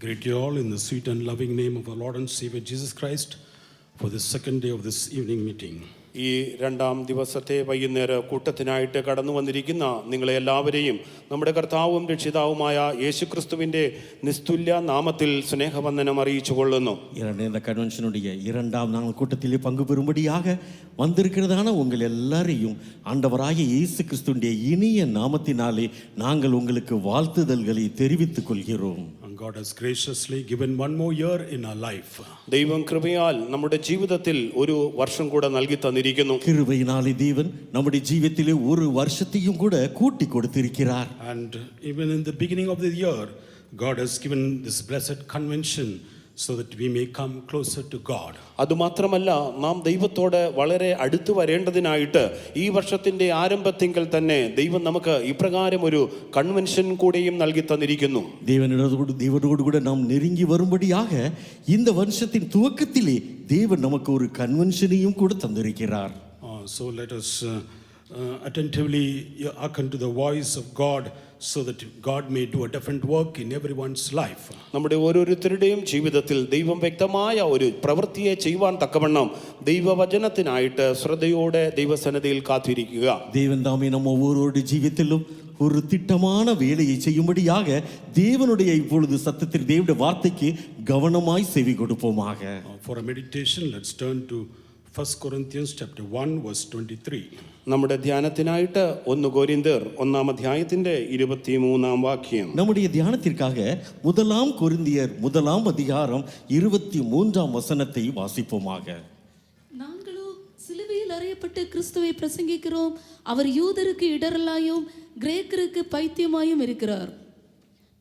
greet you all in the sweet and loving name of our Lord and Savior Jesus Christ for the second day of this evening meeting. ഈ രണ്ടാം ദിവസത്തെ വൈകുന്നേര കൂട്ടത്തിനായിട്ട് കടന്നു വന്നിരിക്കുന്ന നിങ്ങളെ എല്ലാവരെയും നമ്മുടെ കർത്താവും രക്ഷിതാവുമായ യേശുക്രിസ്തുവിൻ്റെ നിസ്തുല്യ നാമത്തിൽ സ്നേഹവന്ദനം അറിയിച്ചു കൊള്ളുന്നു. இந்த கன்வென்ஷனுடைய இரண்டாம் நாள் கூட்டத்திலே பங்கு பெறும்படியாக வந்திருக்கிறதான உங்கள் எல்லாரையும் ஆண்டவராகிய இயேசு கிறிஸ்துவினுடைய இனிய நாமத்தினாலே நாங்கள் உங்களுக்கு வாழ்த்துதல்களை தெரிவித்துக் கொள்கிறோம். God has graciously given one more year in our life. ദൈവം കൃപയാൽ നമ്മുടെ ജീവിതത്തിൽ ഒരു വർഷം കൂടെ നൽകി തന്നിരിക്കുന്നു. கிருபையினாலே தேவன் நம்முடைய ஜீவிதத்திலே ஒரு வருஷத்தையும் கூட கூட்டி கொடுத்திருக்கிறார். And even in the beginning of the year, God has given this blessed convention so that we may come closer to God. അതുമാത്രമല്ല, നാം ദൈവത്തോട് വളരെ അടുത്ത് വരേണ്ടതിനായിട്ട് ഈ വർഷത്തിന്റെ ആരംഭത്തിങ്കൽ തന്നെ ദൈവം നമുക്ക് ഇപ്രകാരം ഒരു കൺവെൻഷൻ കൂടെയും നൽകി തന്നിരിക്കുന്നു. தேவனோடு கூட நாம் நெருங்கி வரும்படியாக இந்த வருஷத்தின் துவக்கத்திலே தேவன் நமக்கு ஒரு கன்வென்ஷனையும் கூட தந்திருக்கிறார். So let us attentively hearken to the voice of God so that God may do a different work in everyone's life. നമ്മുടെ ഓരോരുത്തരുടെയും ജീവിതത്തിൽ ദൈവം വ്യക്തമായ ഒരു പ്രവൃത്തിയെ ചെയ്യുവാൻ തക്കവണ്ണം ദൈവവചനത്തിനായിട്ട് ശ്രദ്ധയോടെ ദൈവസന്നിധിയിൽ കാത്തിരിക്കുക. தேவன் தாமே நம்ம ஒவ்வொருவருடைய ஜீவிதத்திலும் ஒரு திட்டமான வேலையை செய்யும்படியாக தேவனுடைய இப்பொழுது சத்தத்தில் தேவனுடைய வார்த்தைக்கு கவனமாய் செவி கொடுப்போமாக. For a meditation, let's turn to 1 Corinthians chapter 1 verse 23. നമ്മുടെ ധ്യാനത്തിനായിട്ട് 1 കൊരിന്ത്യർ 1-ാം അധ്യായത്തിന്റെ 23-ാം വാക്യം. நம்முடைய தியானத்திற்காக 1 கொரிந்தியர் 1-ாம் அதிகாரம் 23-ாம் வசனத்தை வாசிப்போமாக. நாங்களோ சிலுவையில் அறையப்பட்ட கிறிஸ்துவை பிரசங்கிக்கிறோம். அவர் யூதருக்கு இடரலாயும் கிரேக்கருக்கு பைத்தியமாயும் இருக்கிறார்.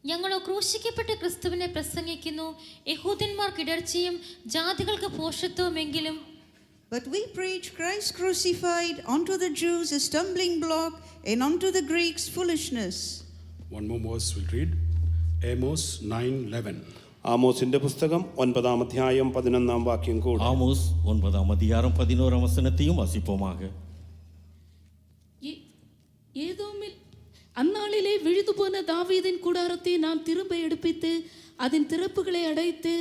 ഞങ്ങളോ ക്രൂശിക്കപ്പെട്ട ക്രിസ്തുവിനെ പ്രസംഗിക്കുന്നു. യഹൂദന്മാർക്ക് ഇടർച്ചയും ജാതികൾക്ക് ഭോഷത്വമെങ്കിലും. But we preach Christ crucified, unto the Jews a stumbling block, and unto the Greeks foolishness. One more verse we'll read. Amos 9:11. ആമോസിന്റെ പുസ്തകം 9-ാം അധ്യായം 11-ാം വാക്യം കൂടി. ஆமோஸ் 9-ாம் அதிகாரம் 11-ாம் வசனத்தையும் வாசிப்போமாக. ஏதோமில் அந்நாளிலே விழுது போன தாவீதின் கூடாரத்தை நான் திரும்ப எடுப்பித்து அதன் திறப்புகளை அடைத்து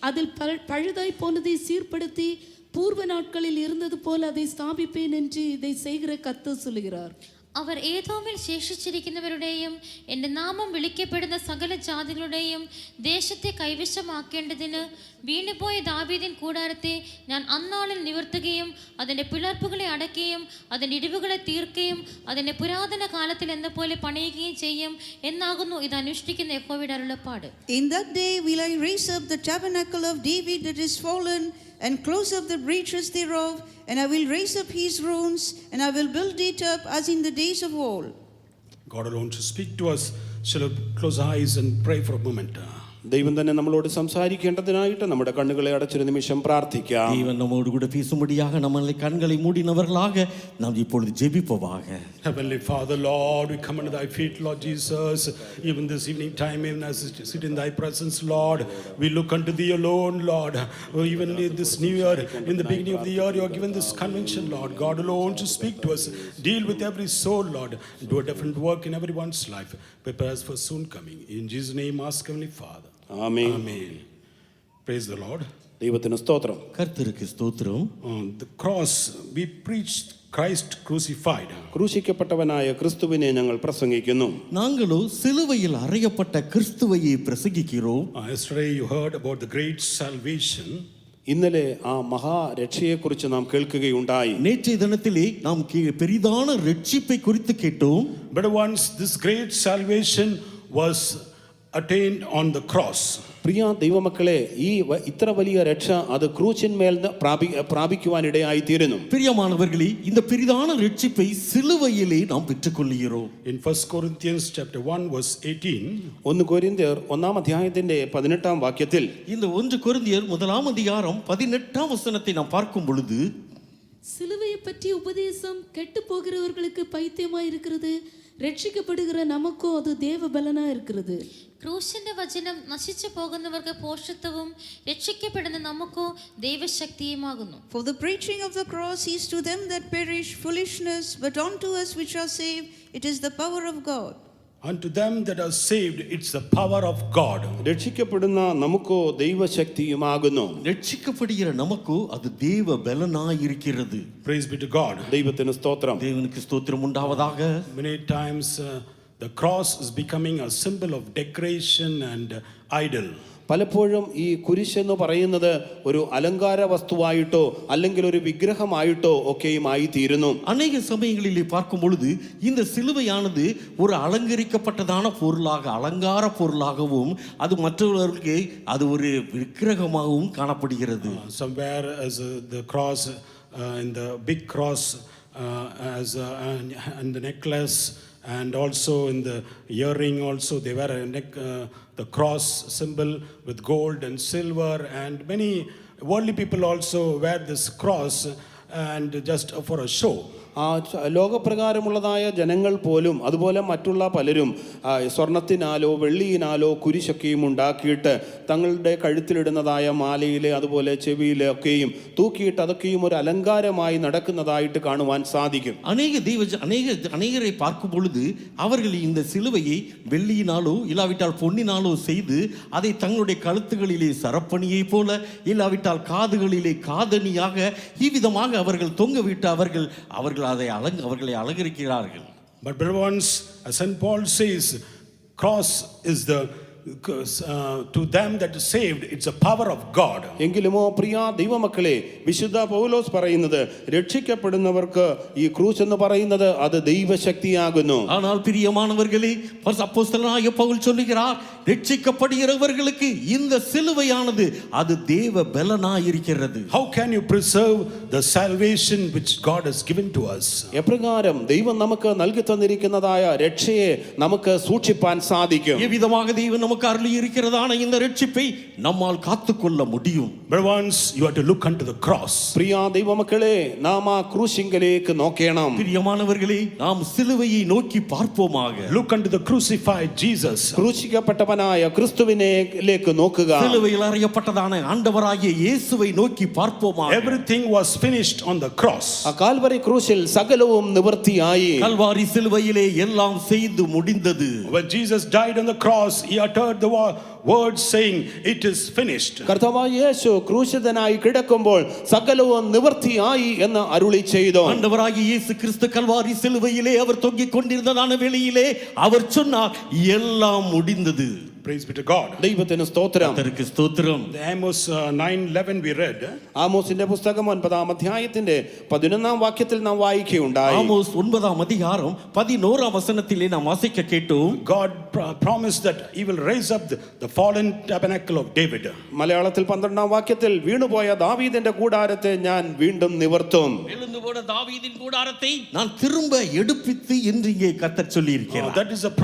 அதில் பழுதாய் போனதை சீர்படுத்தி பூர்வ நாட்களில் இருந்தது போல அதை ஸ்தாபிப்பேன் என்று இதை செய்கிற கர்த்தர் சொல்லுகிறார். അവർ ഏതോമിൽ ശേഷിച്ചിരിക്കുന്നവരുടെയും എൻ്റെ നാമം വിളിക്കപ്പെടുന്ന സകല ജാതികളുടെയും ദേശത്തെ കൈവശമാക്കേണ്ടതിന് വീണുപോയ ദാവീദിൻ കൂടാരത്തെ ഞാൻ അന്നാളിൽ നിവർത്തുകയും അതിൻ്റെ പിളർപ്പുകളെ അടയ്ക്കുകയും അതിൻ്റെ ഇടിവുകളെ തീർക്കുകയും അതിൻ്റെ പുരാതന കാലത്തിൽ എന്ന പോലെ പണിയുകയും ചെയ്യും എന്നാകുന്നു ഇത് അനുഷ്ഠിക്കുന്ന യഹോവയുടെ അരുളപ്പാട്. In that day will I raise up the tabernacle of David that is fallen, and close up the breaches thereof, and I will raise up his ruins, and I will build it up as in the days of old. God alone to speak to us. Shall we close our eyes and pray for a moment? ദൈവം തന്നെ നമ്മളോട് സംസാരിക്കേണ്ടതിനായിട്ട് നമ്മുടെ കണ്ണുകളെ അടച്ചൊരു നിമിഷം പ്രാർത്ഥിക്കാം. தேவன் நம்மோடு கூட பேசும்படியாக நம்மளை கண்களை மூடினவர்களாக நாம் இப்பொழுது ஜெபிப்போமாக. Heavenly Father, Lord, we come under thy feet, Lord Jesus, even this evening time, even as we sit in thy presence, Lord, we look unto thee alone, Lord. Even in this new year, in the beginning of the year, you have given this convention, Lord, God alone to speak to us, deal with every soul, Lord, do a different work in everyone's life. Prepare us for soon coming. In Jesus' name, ask Heavenly Father. Amen. Amen. Praise the Lord. ദൈവത്തിന് സ്തോത്രം. கர்த்தருக்கு ஸ்தோத்திரம். The cross, we preached Christ crucified. ക്രൂശിക്കപ്പെട്ടവനായ ക്രിസ്തുവിനെ ഞങ്ങൾ പ്രസംഗിക്കുന്നു. நாங்களோ சிலுவையில் அறையப்பட்ட கிறிஸ்துவையே பிரசங்கிக்கிறோம். Yesterday you heard about the great salvation. ഇന്നലെ ആ മഹാരക്ഷയെക്കുറിച്ച് നാം കേൾക്കുകയുണ്ടായി. நேற்றைய தினத்திலே நாம் பெரிதான ரட்சிப்பை குறித்து கேட்டோம். But once this great salvation was attained on the cross. പ്രിയ ദൈവമക്കളെ, ഈ ഇത്ര വലിയ രക്ഷ അത് ക്രൂശിന്മേൽ പ്രാപിക്കുവാനിടയായി തീരുന്നു. பிரியமானவர்களே, இந்த பெரிதான ரட்சிப்பை சிலுவையிலே நாம் பெற்றுக்கொள்கிறோம். In 1 Corinthians chapter 1 verse 18, 1 കൊരിന്ത്യർ 1-ാം അധ്യായത്തിന്റെ 18-ാം വാക്യത്തിൽ இந்த 1 கொரிந்தியர் 1-ாம் அதிகாரம் 18-ாம் வசனத்தை நாம் பார்க்கும் பொழுது, சிலுவையை பற்றி உபதேசம் கெட்டு போகிறவர்களுக்கு பைத்தியமாய் இருக்கிறது, രക്ഷിക്കപ്പെടുகிற നമുക്കോ അത് ദേവബലനാ இருக்கிறது. ക്രൂശിന്റെ വചനം നശിച്ചു പോകുന്നവർക്ക് പോഷത്വവും രക്ഷിക്കപ്പെടുന്ന നമുക്കോ ദൈവശക്തിയുമാകുന്നു. For the preaching of the cross is to them that perish foolishness, but unto us which are saved it is the power of God. Unto them that are saved, it's the power of God. രക്ഷിക്കപ്പെടുന്ന നമുക്കോ ദൈവശക്തിയുമാകുന്നു. ரட்சிக்கப்படுகிற நமக்கு அது தேவ பலனாயிருக்கிறது. Praise be to God. ദൈവത്തിന് സ്തോത്രം. தேவனுக்கு ஸ்தோத்திரம் உண்டாவதாக. Many times the cross is becoming a symbol of decoration and idol. പലപ്പോഴും ഈ കുരിശെന്ന് പറയുന്നത് ഒരു അലങ്കാര വസ്തുവായിട്ടോ അല്ലെങ്കിൽ ഒരു വിഗ്രഹമായിട്ടോ ഒക്കെയുമായി തീരുന്നു. அநேக சமயங்களிலே பார்க்கும் பொழுது இந்த சிலுவையானது ஒரு அலங்கரிக்கப்பட்டதான பொருளாக அலங்கார பொருளாகவும் அது மற்றவர்களுக்கு அது ஒரு விக்கிரகமாகவும் காணப்படுகிறது. Somewhere as the cross in the big cross as and the necklace, and also in the earring also they wear a the cross symbol with gold and silver, and many worldly people also wear this cross and just for a show. ആ ലോകപ്രകാരമുള്ളതായ ജനങ്ങൾ പോലും അതുപോലെ മറ്റുള്ള പലരും സ്വർണത്തിനാലോ വെള്ളിയിനാലോ കുരിശൊക്കെയും ഉണ്ടാക്കിയിട്ട് തങ്ങളുടെ കഴുത്തിലിടുന്നതായ മാലയിലെ അതുപോലെ ചെവിയിലെ ഒക്കെയും തൂക്കിയിട്ട് അതൊക്കെയും ഒരു അലങ്കാരമായി നടക്കുന്നതായിട്ട് കാണുവാൻ സാധിക്കും. அநேகரை பார்க்கும் பொழுது அவர்கள் இந்த சிலுவையை வெள்ளியினாலோ இல்லாவிட்டால் பொன்னினாலோ செய்து அதை தங்களுடைய கழுத்துகளிலே சரப்பணியை போல இல்லாவிட்டால் காதுகளிலே காதணியாக இவ்விதமாக அவர்கள் தொங்கவிட்டு அவர்கள் அவர்களை அலங்கரிக்கிறார்கள். But brother ones, as St. Paul says, cross is the to them that is saved, it's a power of God. എങ്കിലുമോ പ്രിയ ദൈവമക്കളെ, വിശുദ്ധ പൗലോസ് പറയുന്നത് രക്ഷിക്കപ്പെടുന്നവർക്ക് ഈ ക്രൂശ് എന്ന് പറയുന്നത് അത് ദൈവശക്തിയാകുന്നു. ஆனால் பிரியமானவர்களே, அப்போஸ்தலனாகிய பவுல் சொல்லுகிறார், ரட்சிக்கப்படுகிறவர்களுக்கு இந்த சிலுவையானது அது தேவ பலனாயிருக்கிறது. How can you preserve the salvation which God has given to us? എപ്രകാരം ദൈവം നമുക്ക് നൽകി തന്നിരിക്കുന്നതായ രക്ഷയെ നമുക്ക് സൂക്ഷിപ്പാൻ സാധിക്കും? எவ்விதமாக தேவன் நமக்கு அருளி இருக்கிறதான இந்த ரட்சிப்பை நம்மால் காத்துக்கொள்ள முடியும்? But once you have to look unto the cross. പ്രിയ ദൈവമക്കളെ, നാം ആ ക്രൂശിങ്കലേക്ക് നോക്കണം. பிரியமானவர்களே, நாம் சிலுவையை நோக்கி பார்ப்போமாக. Look unto the crucified Jesus. ക്രൂശിക്കപ്പെട്ടവനായ ക്രിസ്തുവിനേക്ക് നോക്കുക. சிலுவையில் அறையப்பட்டதான ஆண்டவராகிய இயேசுவை நோக்கி பார்ப்போமாக. Everything was finished on the cross. ആ കാൽവരി ക്രൂശിൽ സകലവും നിവൃത്തിയായി. கல்வாரி சிலுவையிலே எல்லாம் செய்து முடிந்தது. When Jesus died on the cross, he uttered the word saying, it is finished. കർത്താവായ യേശു ക്രൂശിതനായി കിടക്കുമ്പോൾ സകലവും നിവൃത്തിയായി എന്ന് അരുളി ചെയ്തു. ஆண்டவராகிய இயேசு கிறிஸ்து கல்வாரி சிலுவையிலே அவர் தொங்கிக் கொண்டிருந்ததான வேளையிலே அவர் சொன்னார், எல்லாம் முடிந்தது. Praise be to God. ദൈവത്തിന് സ്തോത്രം. கர்த்தருக்கு ஸ்தோத்திரம். The Amos 9:11 we read. ആമോസിന്റെ പുസ്തകം 9-ാം അധ്യായത്തിന്റെ 11-ാം വാക്യത്തിൽ നാം വായിക്കുകയുണ്ടായി. ஆமோஸ் 9-ஆம் அதிகாரம் 11-ஆம் வசனத்திலே நாம் வாசிக்க கேட்டோம். God promised that he will raise up the fallen tabernacle of David. മലയാളത്തിൽ 12-ാം വാക്യത്തിൽ വീണുപോയ ദാവീദിന്റെ കൂടാരത്തെ ഞാൻ വീണ്ടും നിവർത്തും. எழுந்து போன தாவீதின் கூடாரத்தை நான் திரும்ப எடுப்பித்து என்று இங்கே கர்த்தர் சொல்லி இருக்கிறார். That is a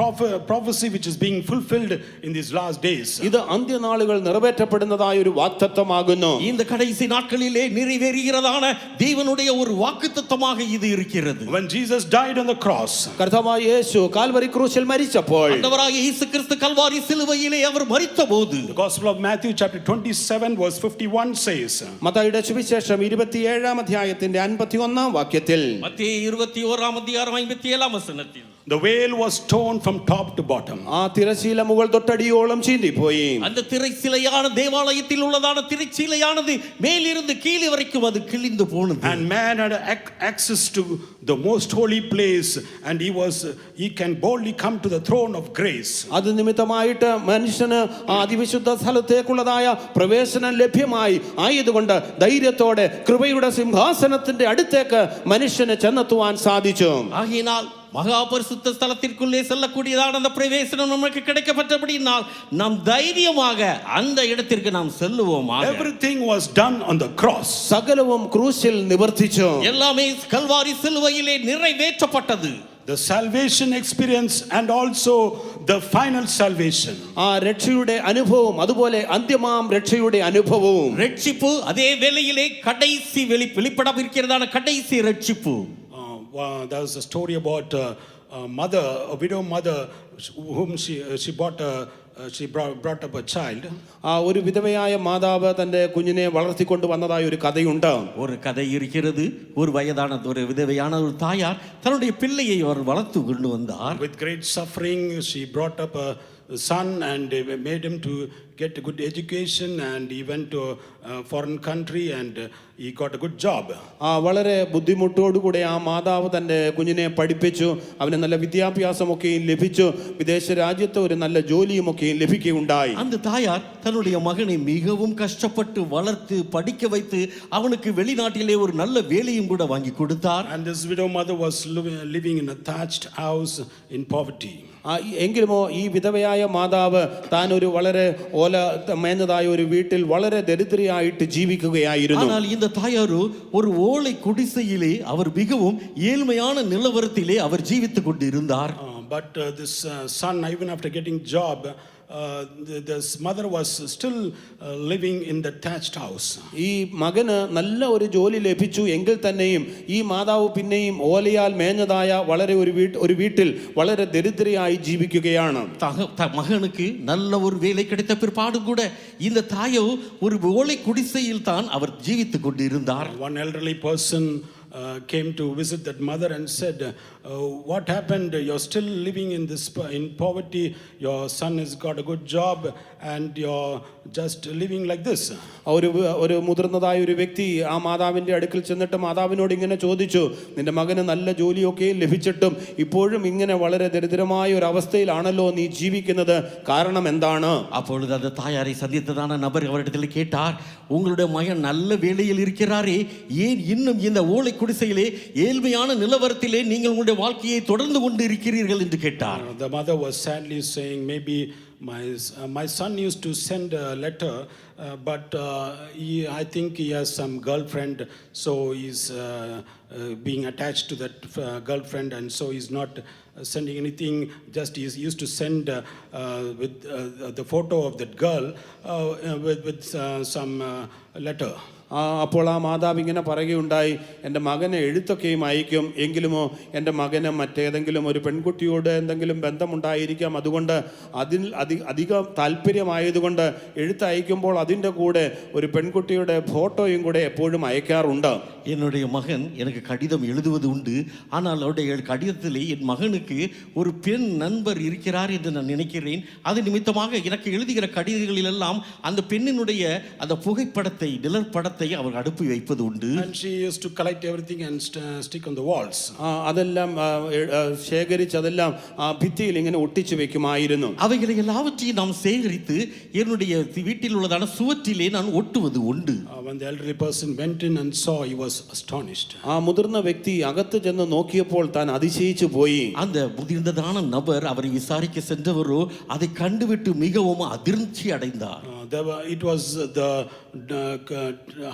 prophecy which is being fulfilled in these last days. ഇത് അന്ത്യനാളുകൾ നിറവേറ്റപ്പെടുന്നതായ ഒരു വാഗ്ദത്തമാകുന്നു. இந்த கடைசி நாட்களிலே நிறைவேறுகிறதான தேவனுடைய ஒரு வாக்குத்தத்தமாக இது இருக்கிறது. When Jesus died on the cross, കർത്താവായ യേശു കാൽവരി ക്രൂശിൽ മരിച്ചപ്പോൾ, ஆண்டவராகிய இயேசு கிறிஸ்து கல்வாரி சிலுவையிலே அவர் மரித்தபோது, the Gospel of Matthew chapter 27 verse 51 says, മത്തായിയുടെ സുവിശേഷം 27-ാം അധ്യായത്തിന്റെ 51-ാം വാക്യത്തിൽ, மத்தேயு 21-ஆம் அதிகாரம் 57-ஆம் வசனத்தில், the veil was torn from top to bottom. ആ തിരശീല മുകൾ തൊട്ടടിയോളം ചീന്തിപ്പോയി. அந்த திரைச்சீலையான தேவாலயத்தில் உள்ளதான திரைச்சீலையானது மேலிருந்து கீழே வரைக்கும் அது கிழிந்து போனது. And man had access to the most holy place, and he can boldly come to the throne of grace. അത് നിമിത്തമായിട്ട് മനുഷ്യന് അതിവിശുദ്ധ സ്ഥലത്തേക്കുള്ളതായ പ്രവേശനം ലഭ്യമായി ആയതുകൊണ്ട് ധൈര്യത്തോടെ കൃപയുടെ സിംഹാസനത്തിന്റെ അടുത്തേക്ക് മനുഷ്യന് ചെന്നെത്തുവാൻ സാധിച്ചു. ஆகையினால் மகா பரிசுத்த ஸ்தலத்திற்குள்ளே செல்லக்கூடியதான அந்த பிரவேசனம் நமக்கு கிடைக்கப்பட்டபடியால் நாம் தைரியமாக அந்த இடத்திற்கு நாம் செல்லுவோமாக. Everything was done on the cross. സകലവും ക്രൂശിൽ നിവർത്തിച്ചു. எல்லாமே கல்வாரி சிலுவையிலே நிறைவேற்றப்பட்டது. The salvation experience and also the final salvation. ആ രക്ഷയുടെ അനുഭവം അതുപോലെ അന്ത്യമാം രക്ഷയുടെ അനുഭവവും. ரட்சிப்பு அதே வேளையிலே கடைசி வெளிப்படம் இருக்கிறதான கடைசி ரட்சிப்பு. There was a story about a widow mother, whom she bought she brought up a child. ഒരു വിധവയായ മാതാവ് തൻ്റെ കുഞ്ഞിനെ വളർത്തിക്കൊണ്ട് വന്നതായ ഒരു കഥയുണ്ട്. ஒரு கதை இருக்கிறது. ஒரு வயதான ஒரு விதவையான ஒரு தாயார் தன்னுடைய பிள்ளையை அவர் வளர்த்து கொண்டு வந்தார். With great suffering, she brought up a son and made him to get a good education, and he went to a foreign country and he got a good job. വളരെ ബുദ്ധിമുട്ടോടുകൂടെ ആ മാതാവ് തൻ്റെ കുഞ്ഞിനെ പഠിപ്പിച്ചു. അവന് നല്ല വിദ്യാഭ്യാസമൊക്കെയും ലഭിച്ചു. വിദേശ രാജ്യത്ത് ഒരു നല്ല ജോലിയുമൊക്കെയും ലഭിക്കുകയുണ്ടായി. அந்த தாயார் தன்னுடைய மகனை மிகவும் கஷ்டப்பட்டு வளர்த்து படிக்க வைத்து அவனுக்கு வெளிநாட்டிலே ஒரு நல்ல வேலையும் கூட வாங்கி கொடுத்தார். And this widow mother was living in a thatched house in poverty. എങ്കിലുമോ ഈ വിധവയായ മാതാവ് താൻ ഒരു വളരെ ഓല മേഞ്ഞതായ ഒരു വീട്ടിൽ വളരെ ദരിദ്രയായിട്ട് ജീവിക്കുകയായിരുന്നു. ஆனால் இந்த தாயாரோ ஒரு ஓலை குடிசையிலே அவர் மிகவும் ஏழ்மையான நிலவரத்திலே அவர் ஜீவித்துக் கொண்டிருந்தார். But this son, even after getting job, this mother was still living in the thatched house. ഈ മകന് നല്ല ഒരു ജോലി ലഭിച്ചു എങ്കിൽ തന്നെയും ഈ മാതാവ് പിന്നെയും ഓലയാൽ മേഞ്ഞതായ വളരെ ഒരു വീട്ടിൽ വളരെ ദരിദ്രയായി ജീവിക്കുകയാണ്. மகனுக்கு நல்ல ஒரு வேலை கிடைத்த பிற்பாடு கூட இந்த தாயோ ஒரு ஓலை குடிசையில் தான் அவர் ஜீவித்துக் கொண்டிருந்தார். One elderly person came to visit that mother and said, what happened? You're still living in poverty. Your son has got a good job and you're just living like this. ഒരു മുതിർന്നതായ ഒരു വ്യക്തി ആ മാതാവിൻ്റെ അടുക്കൽ ചെന്നിട്ട് മാതാവിനോട് ഇങ്ങനെ ചോദിച്ചു, നിന്റെ മകന് നല്ല ജോലിയൊക്കെ ലഭിച്ചിട്ടും ഇപ്പോഴും ഇങ്ങനെ വളരെ ദരിദ്രമായ ഒരു അവസ്ഥയിലാണല്ലോ നീ ജീവിക്കുന്നത്, കാരണം എന്താണ്? அப்பொழுது அந்த தாயாரை சந்தித்ததான நபர் அவரிடத்தில் கேட்டார், உங்களுடைய மகன் நல்ல வேலையில் இருக்கிறாரே, ஏன் இன்னும் இந்த ஓலை குடிசையிலே ஏழ்மையான நிலவரத்திலே நீங்கள் உங்களுடைய வாழ்க்கையை தொடர்ந்து கொண்டு இருக்கிறீர்கள் என்று கேட்டார். The mother was sadly saying, maybe my son used to send a letter, but I think he has some girlfriend, so he's being attached to that girlfriend, and so he's not sending anything. Just he used to send with the photo of that girl with some letter. അപ്പോൾ ആ മാതാവ് ഇങ്ങനെ പറയുകയുണ്ടായി, എൻ്റെ മകനെ എഴുത്തൊക്കെയും അയക്കും, എങ്കിലുമോ എൻ്റെ മകന് മറ്റേതെങ്കിലും ഒരു പെൺകുട്ടിയോട് എന്തെങ്കിലും ബന്ധമുണ്ടായിരിക്കാം, അതുകൊണ്ട് അധികം താല്പര്യമായതുകൊണ്ട് എഴുത്തയക്കുമ്പോൾ അതിൻ്റെ കൂടെ ഒരു പെൺകുട്ടിയുടെ ഫോട്ടോയും കൂടെ എപ്പോഴും അയക്കാറുണ്ട്. என்னுடைய மகன் எனக்கு கடிதம் எழுதுவது உண்டு, ஆனால் அவருடைய கடிதத்திலே என் மகனுக்கு ஒரு பெண் நண்பர் இருக்கிறார் என்று நான் நினைக்கிறேன். அது நிமித்தமாக எனக்கு எழுதுகிற கடிதங்களில் எல்லாம் அந்த பெண்ணினுடைய அந்த புகைப்படத்தை நிழற்படத்தை அவர் அனுப்பி வைப்பது உண்டு. And she used to collect everything and stick on the walls. അതെല്ലാം ശേഖരിച്ച് അതെല്ലാം ഭിത്തിയിൽ ഇങ്ങനെ ഒട്ടിച്ചു വെക്കുമായിരുന്നു. அவைகளை எல்லாவற்றையும் நாம் சேகரித்து என்னுடைய வீட்டில் உள்ளதான சுவற்றிலே நான் ஒட்டுவது உண்டு. When the elderly person went in and saw, he was astonished. ആ മുതിർന്ന വ്യക്തി അകത്ത് ചെന്ന് നോക്കിയപ്പോൾ താൻ അതിശയിച്ചു പോയി. அந்த முதிர்ந்ததான நபர் அவரை விசாரிக்க சென்றவரோ அதை கண்டுவிட்டு மிகவும் அதிர்ச்சி அடைந்தார். It was the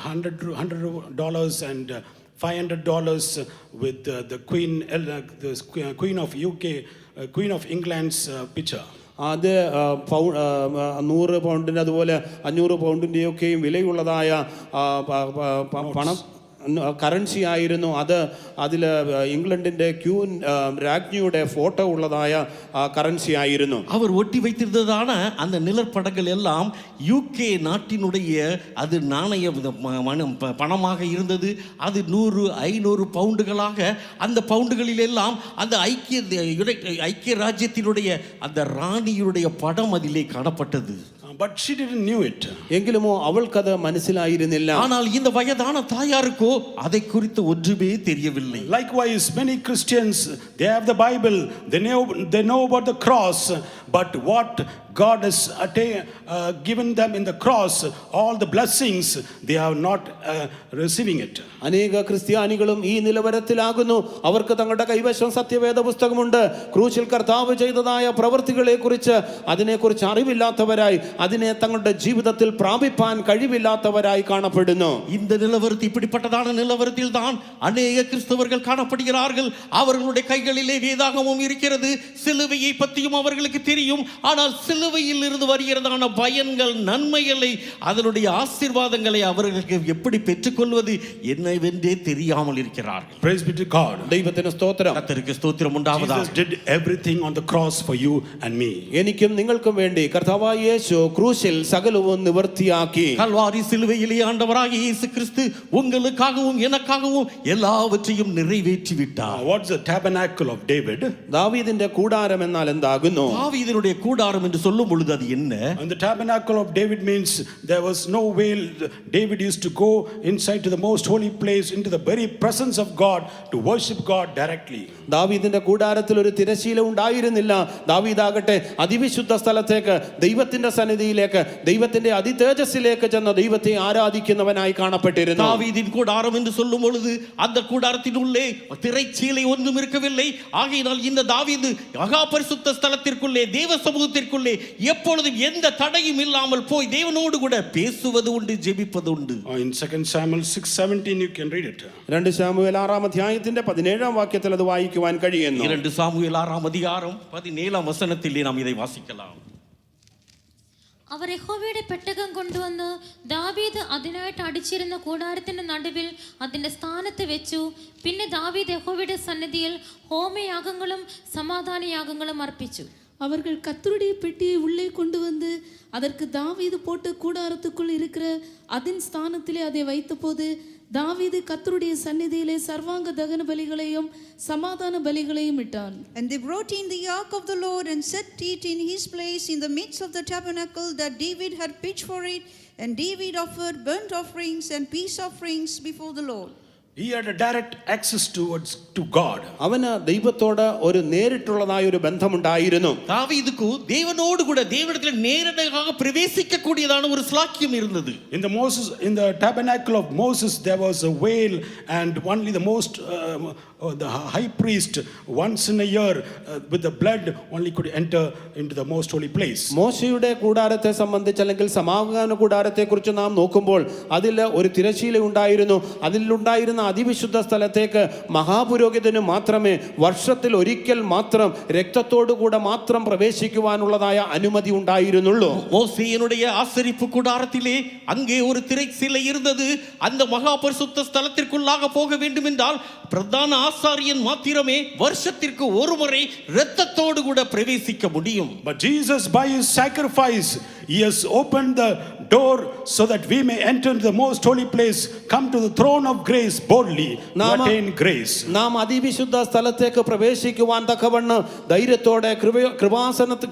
$100 and $500 with the Queen of UK, Queen of England's picture. അത് 100 പൗണ്ടിൻ്റെ അതുപോലെ 500 പൗണ്ടിൻ്റെയൊക്കെയും വിലയുള്ളതായ പണം കറൻസി ആയിരുന്നു. അതിൽ ഇംഗ്ലണ്ടിൻ്റെ ക്യൂൻ രാജ്ഞിയുടെ ഫോട്ടോ ഉള്ളതായ കറൻസി ആയിരുന്നു. அவர் ஒட்டி வைத்திருந்ததான அந்த நிழற்படங்கள் எல்லாம் யூகே நாட்டினுடைய அது நாணய பணமாக இருந்தது. அது 100-500 பவுண்டுகளாக அந்த பவுண்டுகளில் எல்லாம் அந்த ஐக்கிய ராஜ்யத்தினுடைய அந்த ராணியுடைய படம் அதிலே காணப்பட்டது. But she didn't knew it. എങ്കിലുമോ അവൾക്കത് മനസ്സിലായിരുന്നില്ല. ஆனால் இந்த வயதான தாயாருக்கோ அதை குறித்து ஒன்றுமே தெரியவில்லை. Likewise, many Christians, they have the Bible, they know about the cross, but what God has given them in the cross, all the blessings, they are not receiving it. അനേക ക്രിസ്ത്യാനികളും ഈ നിലവാരത്തിലാകുന്നു. അവർക്ക് തങ്ങളുടെ കൈവശം സത്യവേദ പുസ്തകമുണ്ട്. ക്രൂശിൽ കർത്താവ് ചെയ്തതായ പ്രവൃത്തികളെ കുറിച്ച് അതിനെക്കുറിച്ച് അറിവില്ലാത്തവരായി, അതിനെ തങ്ങളുടെ ജീവിതത്തിൽ പ്രാപിപ്പാൻ കഴിവില്ലാത്തവരായി കാണപ്പെടുന്നു. இந்த நிலவரத்தில் இப்படிப்பட்டதான நிலவரத்தில் தான் அநேக கிறிஸ்தவர்கள் காணப்படுகிறார்கள். அவர்களுடைய கைகளிலே வேதாகமும் இருக்கிறது, சிலுவையை பற்றியும் அவர்களுக்கு தெரியும். ஆனால் சிலுவையில் இருந்து வருகிறதான பயன்கள், நன்மைகளை, அதனுடைய ஆசீர்வாதங்களை அவர்களுக்கு எப்படி பெற்றுக்கொள்வது என்னவென்றே தெரியாமல் இருக்கிறார்கள். Praise be to God. ദൈവത്തിന് സ്തോത്രം. கர்த்தருக்கு ஸ்தோத்திரம் உண்டாவதாக. Jesus did everything on the cross for you and me. എനിക്കും നിങ്ങൾക്കും വേണ്ടി കർത്താവായ യേശു ക്രൂശിൽ സകലവും നിവൃത്തിയാക്കി. கல்வாரி சிலுவையிலே ஆண்டவராகிய இயேசு கிறிஸ்து உங்களுக்காகவும் எனக்காகவும் எல்லாவற்றையும் நிறைவேற்றி விட்டார். What's the tabernacle of David? ദാവീദിന്റെ കൂടാരം എന്നാൽ എന്താകുന്നു? தாவீதினுடைய கூடாரம் என்று சொல்லும் பொழுது அது என்ன? And the tabernacle of David means there was no veil. David used to go inside to the most holy place, into the very presence of God, to worship God directly. ദാവീദിന്റെ കൂടാരത്തിൽ ഒരു തിരശീല ഉണ്ടായിരുന്നില്ല. ദാവീദാകട്ടെ അതിവിശുദ്ധ സ്ഥലത്തേക്ക്, ദൈവത്തിന്റെ സന്നിധിയിലേക്ക്, ദൈവത്തിന്റെ അതിതേജസ്സിലേക്ക് ചെന്ന് ദൈവത്തെ ആരാധിക്കുന്നവനായി കാണപ്പെട്ടിരുന്നു. தாவீதின் கூடாரம் என்று சொல்லும் பொழுது அந்த கூடாரத்தின் உள்ளே திரைச்சீலை ஒன்றும் இருக்கவில்லை. ஆகையினால் இந்த தாவீது மகா பரிசுத்த ஸ்தலத்திற்குள்ளே, தேவ சமூகத்திற்குள்ளே எப்பொழுதும் எந்த தடையும் இல்லாமல் போய் தேவனோடு கூட பேசுவது உண்டு, ஜெபிப்பது உண்டு. In 2 Samuel 6:17 you can read it. 2 ശമൂവേൽ 6-ാം അധ്യായത്തിന്റെ 17-ാം വാക്യത്തിൽ അത് വായിക്കുവാൻ കഴിയുന്നു. 2 சாமுவேல் 6-ாம் அதிகாரம் 17-ാം வசனத்திலே நாம் இதை வாசிக்கலாம். അവർ യഹോവയുടെ പെട്ടകം കൊണ്ടുവന്ന് ദാവീദ് അതിനായിട്ട് അടിച്ചിരുന്ന കൂടാരത്തിന്റെ നടുവിൽ അതിന്റെ സ്ഥാനത്ത് വെച്ചു. പിന്നെ ദാവീദ് യഹോവയുടെ സന്നിധിയിൽ ഹോമയാഗങ്ങളും സമാധാനയാഗങ്ങളും അർപ്പിച്ചു. அவர்கள் கர்த்தருடைய பெட்டியை உள்ளே கொண்டு வந்து அதற்கு தாவீது போட்ட கூடாரத்துக்குள் இருக்கிற அதன் ஸ்தானத்திலே அதை வைத்தபோது தாவீது கர்த்தருடைய சந்நிதியிலே சர்வாங்க தகன பலிகளையும் சமாதான பலிகளையும் இட்டான். And they brought in the ark of the Lord and set it in his place in the midst of the tabernacle that David had pitched for it. And David offered burnt offerings and peace offerings before the Lord. He had a direct access to God. അവന് ദൈവത്തോട് ഒരു നേരിട്ടുള്ളതായ ഒരു ബന്ധമുണ്ടായിരുന്നു. தாவீதுக்கு தேவனோடு கூட தேவனிடத்தில் நேரடியாக பிரவேசிக்க கூடியதான ஒரு ஸ்லாக்கியம் இருந்தது. In the tabernacle of Moses there was a veil, and only the the high priest once in a year with the blood only could enter into the most holy place. മോശയുടെ കൂടാരത്തെ സംബന്ധിച്ച്, അല്ലെങ്കിൽ സമാഗമന കൂടാരത്തെ കുറിച്ച് നാം നോക്കുമ്പോൾ അതിൽ ഒരു തിരശീല ഉണ്ടായിരുന്നു. അതിലുണ്ടായിരുന്ന അതിവിശുദ്ധ സ്ഥലത്തേക്ക് മഹാപുരോഹിതന് മാത്രമേ വർഷത്തിൽ ഒരിക്കൽ മാത്രം രക്തത്തോടുകൂടെ മാത്രം പ്രവേശിക്കുവാനുള്ളതായ അനുമതി ഉണ്ടായിരുന്നുള്ളൂ. மோசேயினுடைய ஆசரிப்பு கூடாரத்திலே அங்கே ஒரு திரைச்சீலை இருந்தது. அந்த மகா பரிசுத்த ஸ்தலத்திற்குள்ளாக போக வேண்டும் என்றால் பிரதான ஆசாரியன் மாத்திரமே வருஷத்திற்கு ஒரு முறை இரத்தத்தோடு கூட பிரவேசிக்க முடியும். But Jesus, by his sacrifice, he has opened the door so that we may enter into the most holy place, come to the throne of grace boldly, to attain grace. നാം അതിവിശുദ്ധ സ്ഥലത്തേക്ക് പ്രവേശിക്കുവാൻ തക്കവണ്ണം ധൈര്യത്തോടെ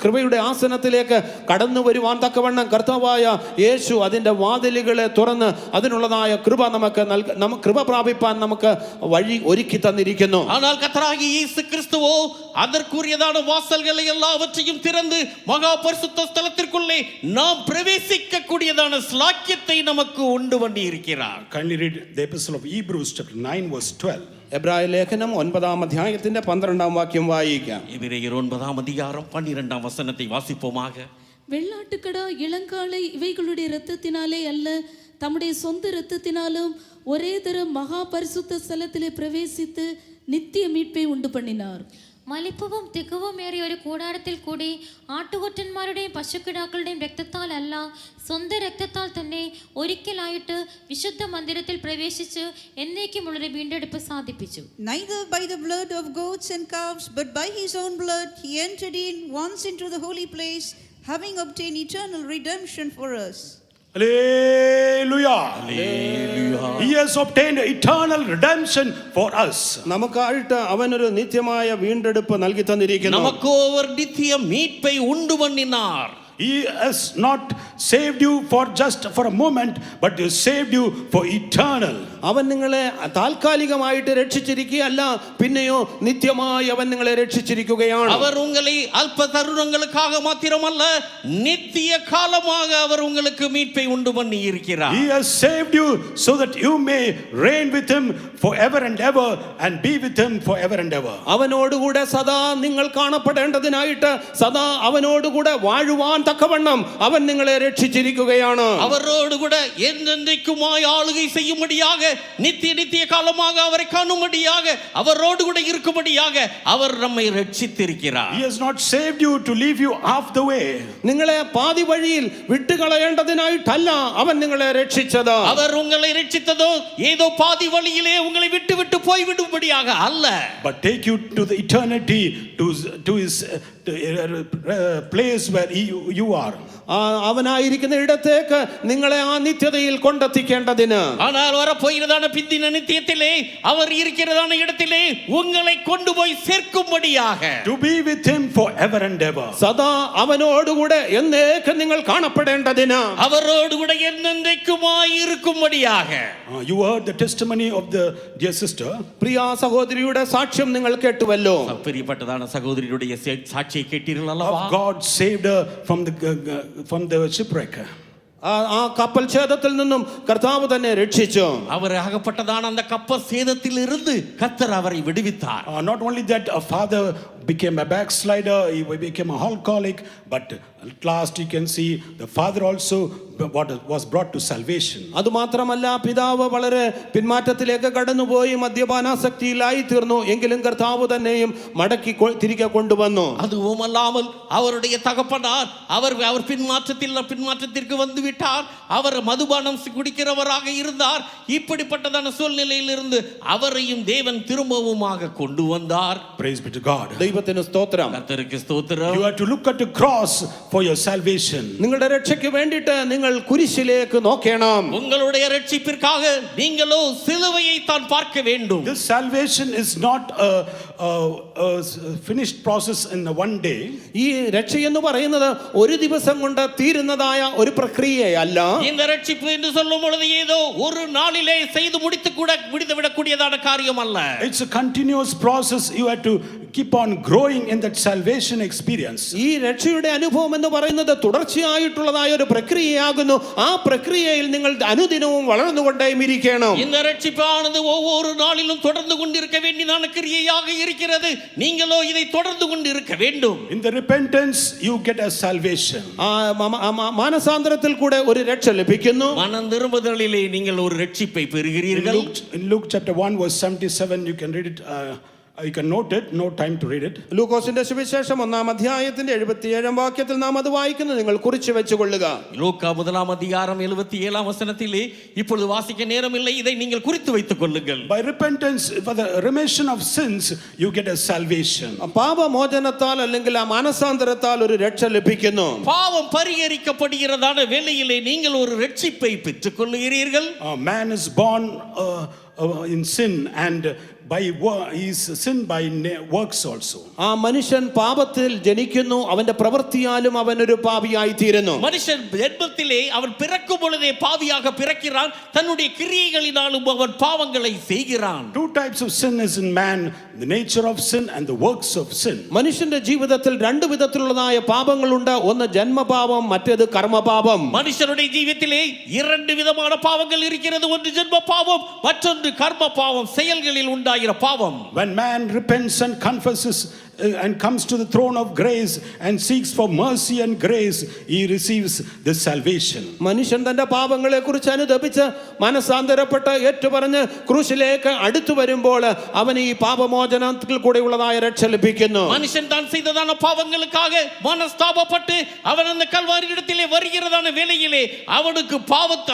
കൃപയുടെ ആസനത്തിലേക്ക് കടന്നു വരുവാൻ തക്കവണ്ണം കർത്താവായ യേശു അതിന്റെ വാതിലുകളെ തുറന്ന് അതിനുള്ളതായ കൃപ നമുക്ക് കൃപ പ്രാപിപ്പാൻ നമുക്ക് വഴി ഒരുക്കി തന്നിരിക്കുന്നു. ஆனால் கர்த்தராகிய இயேசு கிறிஸ்துவோ அதற்குரியதான வாசல்களை எல்லாவற்றையும் திறந்து மகா பரிசுத்த ஸ்தலத்திற்குள்ளே நாம் பிரவேசிக்க கூடியதான ஸ்லாக்கியத்தை நமக்கு உண்டு பண்ணி இருக்கிறார். Kindly read the epistle of Hebrews chapter 9 verse 12. എബ്രായ ലേഖനം 9-ാം അധ്യായത്തിന്റെ 12-ാം വാക്യം വായിക്കാം. எபிரேயர் 9-ஆம் அதிகாரம் 12-ஆம் வசனத்தை வாசிப்போமாக. வெள்ளாட்டுக்கடா இளங்காளை இவைகளுடைய இரத்தத்தினாலே அல்ல, தம்முடைய சொந்த இரத்தத்தினாலும் ஒரே தரம் மகா பரிசுத்த ஸ்தலத்திலே பிரவேசித்து நித்திய மீட்பை உண்டு பண்ணினார். മലിപ്പവും തികവുമേറിയ ഒരു കൂടാരത്തിൽ കൂടി ആട്ടുകൊറ്റന്മാരുടെയും പശുക്കിടാക്കളുടെയും രക്തത്താൽ അല്ല, സ്വന്തം രക്തത്താൽ തന്നെ ഒരിക്കലായിട്ട് വിശുദ്ധ മന്ദിരത്തിൽ പ്രവേശിച്ച് എന്നേക്കുമുള്ളൊരു വീണ്ടെടുപ്പ് സാധിപ്പിച്ചു. Neither by the blood of goats and calves, but by his own blood he entered in once into the holy place, having obtained eternal redemption for us. Hallelujah. Hallelujah. He has obtained eternal redemption for us. നമുക്കായിട്ട് അവനൊരു നിത്യമായ വീണ്ടെടുപ്പ് നൽകി തന്നിരിക്കുന്നു. நமக்கு ஒரு நித்திய மீட்பை உண்டு பண்ணினார். He has not saved you for just for a moment, but he saved you for eternal. അവൻ നിങ്ങളെ താൽക്കാലികമായിട്ട് രക്ഷിച്ചിരിക്കുകയല്ല, പിന്നെയോ നിത്യമായി അവൻ നിങ്ങളെ രക്ഷിച്ചിരിക്കുകയാണ്. அவர் உங்களை அல்ப தருணங்களுக்காக மாத்திரமல்ல, நித்திய காலமாக அவர் உங்களுக்கு மீட்பை உண்டு பண்ணி இருக்கிறார். He has saved you so that you may reign with him forever and ever and be with him forever and ever. അവനോടുകൂടെ സദാ നിങ്ങൾ കാണപ്പെടേണ്ടതിനായിട്ട്, സദാ അവനോടുകൂടെ വാഴുവാൻ തക്കവണ്ണം അവൻ നിങ്ങളെ രക്ഷിച്ചിരിക്കുകയാണ്. அவரோடு கூட என்றென்றைக்குமாய் ஆளுகை செய்யும்படியாக நித்திய நித்திய காலமாக அவரை காணும்படியாக அவரோடு கூட இருக்கும்படியாக அவர் நம்மை ரட்சித்திருக்கிறார். He has not saved you to leave you half the way. നിങ്ങളെ പാതി വഴിയിൽ വിട്ടുകളയേണ്ടതിനായിട്ടല്ല അവൻ നിങ്ങളെ രക്ഷിച്ചത്. அவர் உங்களை ரட்சித்ததோ ஏதோ பாதி வழியிலே உங்களை விட்டு விட்டு போய் விடும்படியாக அல்ல, But take you to the eternity, to his place where you are. അവനായിരിക്കുന്ന ഇടത്തേക്ക് നിങ്ങളെ ആ നിത്യതയിൽ കൊണ്ടെത്തിക്കേണ്ടതിന്. ஆனால் வரப்போகிறதான பிந்தின நித்தியத்திலே அவர் இருக்கிறதான இடத்திலே உங்களை கொண்டு போய் சேர்க்கும்படியாக, To be with him forever and ever. സദാ അവനോടുകൂടെ എന്നേക്കും നിങ്ങൾ കാണപ്പെടേണ്ടതിന്. அவரோடு கூட என்னென்றைக்குமாய் இருக்கும்படியாக. You heard the testimony of the dear sister. പ്രിയ സഹോദരിയുടെ സാക്ഷ്യം നിങ്ങൾ കേട്ടുവല്ലോ. பிரியப்பட்டதான சகோதரியுடைய சாட்சியை கேட்டீர்கள் அல்லவா? God saved her from the shipwreck. ആ കപ്പൽ ഛേദത്തിൽ നിന്നും കർത്താവ് തന്നെ രക്ഷിച്ചു. அவர் அகப்பட்டதான அந்த கப்பல் சேதத்தில் இருந்து கர்த்தர் அவரை விடுவித்தார். Not only that, a father became a backslider, he became a alcoholic, but at last you can see the father also was brought to salvation. അതുമാത്രമല്ല, പിതാവ് വളരെ പിന്മാറ്റത്തിലേക്ക് കടന്നുപോയി മദ്യപാനാസക്തിയിലായി തീർന്നു. എങ്കിലും കർത്താവ് തന്നെയും മടക്കി തിരികെ കൊണ്ടുവന്നു. அதுவுமல்லாமல் அவருடைய தகப்பனார் அவர் பின்மாற்றத்திற்கு வந்து விட்டார். அவர் மதுபானம் குடிக்கிறவராக இருந்தார். இப்படிப்பட்டதான சூழ்நிலையில் இருந்து அவரையும் தேவன் திரும்பவுமாக கொண்டு வந்தார். Praise be to God. ദൈവത്തിന് സ്തോത്രം. கர்த்தருக்கு ஸ்தோத்திரம். You have to look at the cross for your salvation. നിങ്ങളുടെ രക്ഷയ്ക്ക് വേണ്ടിയിട്ട് നിങ്ങൾ കുരിശിലേക്ക് നോക്കണം. உங்களுடைய ரட்சிப்பிற்காக நீங்களோ சிலுவையை தான் பார்க்க வேண்டும். This salvation is not a finished process in one day. ഈ രക്ഷ എന്ന് പറയുന്നത് ഒരു ദിവസം കൊണ്ട് തീരുന്നതായ ഒരു പ്രക്രിയയല്ല. இந்த ரட்சிப்பு என்று சொல்லும் பொழுது ஏதோ ஒரு நாளிலே செய்து முடித்து விடக்கூடியதான காரியம் அல்ல. It's a continuous process. You have to keep on growing in that salvation experience. ഈ രക്ഷയുടെ അനുഭവം എന്ന് പറയുന്നത് തുടർച്ചയായിട്ടുള്ളതായ ഒരു പ്രക്രിയയാകുന്നു. ആ പ്രക്രിയയിൽ നിങ്ങൾ അനുദിനവും വളർന്നുകൊണ്ടേയും ഇരിക്കണം. இந்த ரட்சிப்பானது ஒவ்வொரு நாளிலும் தொடர்ந்து கொண்டிருக்க வேண்டியதான கிரியையாக இருக்கிறது. நீங்களோ இதை தொடர்ந்து கொண்டு இருக்க வேண்டும். In the repentance you get a salvation. മാനസാന്തരത്തിൽ കൂടെ ഒരു രക്ഷ ലഭിക്കുന്നു. மனம் திரும்புதலிலே நீங்கள் ஒரு ரட்சிப்பை பெறுகிறீர்கள். In Luke chapter 1 verse 77, you can read it. You can note it. No time to read it. ലൂക്കോസിന്റെ സുവിശേഷം 1-ാം അധ്യായത്തിന്റെ 77-ാം വാക്യത്തിൽ നാം അത് വായിക്കുന്നത് നിങ്ങൾ കുറിച്ച് വെച്ചുകൊള്ളുക. லூக்கா 1-ஆம் அதிகாரம் 77-ஆம் வசனத்திலே இப்பொழுது வாசிக்க நேரமில்லை, இதை நீங்கள் குறித்து வைத்துக் கொள்ளுங்கள். By repentance, for the remission of sins, you get a salvation. പാപമോചനത്താൽ അല്ലെങ്കിൽ ആ മാനസാന്തരത്താൽ ഒരു രക്ഷ ലഭിക്കുന്നു. பாவம் பரிகரிக்கப்படுகிறதான வேளையிலே நீங்கள் ஒரு ரட்சிப்பை பெற்றுக் கொள்ளுகிறீர்கள். A man is born in sin, and his sin by works also. ആ മനുഷ്യൻ പാപത്തിൽ ജനിക്കുന്നു. അവന്റെ പ്രവൃത്തിയാലും അവൻ ഒരു പാപിയായി തീരുന്നു. மனுஷன் ஜென்மத்திலே அவன் பிறக்கும் பொழுதே பாவியாக பிறக்கிறான். தன்னுடைய கிரியைகளினாலும் அவன் பாவங்களை செய்கிறான். Two types of sin is in man: the nature of sin and the works of sin. മനുഷ്യന്റെ ജീവിതത്തിൽ രണ്ട് വിധത്തിലുള്ളതായ പാപങ്ങളുണ്ട്. ഒന്ന് ജന്മപാപം, മറ്റേത് കർമ്മപാപം. மனுஷனுடைய ஜீவிதத்திலே இரண்டு விதமான பாவங்கள் இருக்கிறது. ஒன்று ஜென்ம பாவம், மற்றொன்று கர்ம பாவம், செயல்களில் உண்டாகிற பாவம். When man repents and confesses and comes to the throne of grace and seeks for mercy and grace, he receives this salvation. മനുഷ്യൻ തന്റെ പാപങ്ങളെ കുറിച്ച് അനുതപിച്ച് മനസാന്തരപ്പെട്ട് ഏറ്റുപറഞ്ഞ് ക്രൂശിലേക്ക് അടുത്തു വരുമ്പോൾ അവന് ഈ പാപമോചനത്തിൽ കൂടെയുള്ളതായ രക്ഷ ലഭിക്കുന്നു. மனுஷன் தான் செய்ததான பாவங்களுக்காக மனஸ்தாபப்பட்டு அவன் அந்த கல்வாரி இடத்திலே வருகிறதான வேளையிலே அவனுக்கு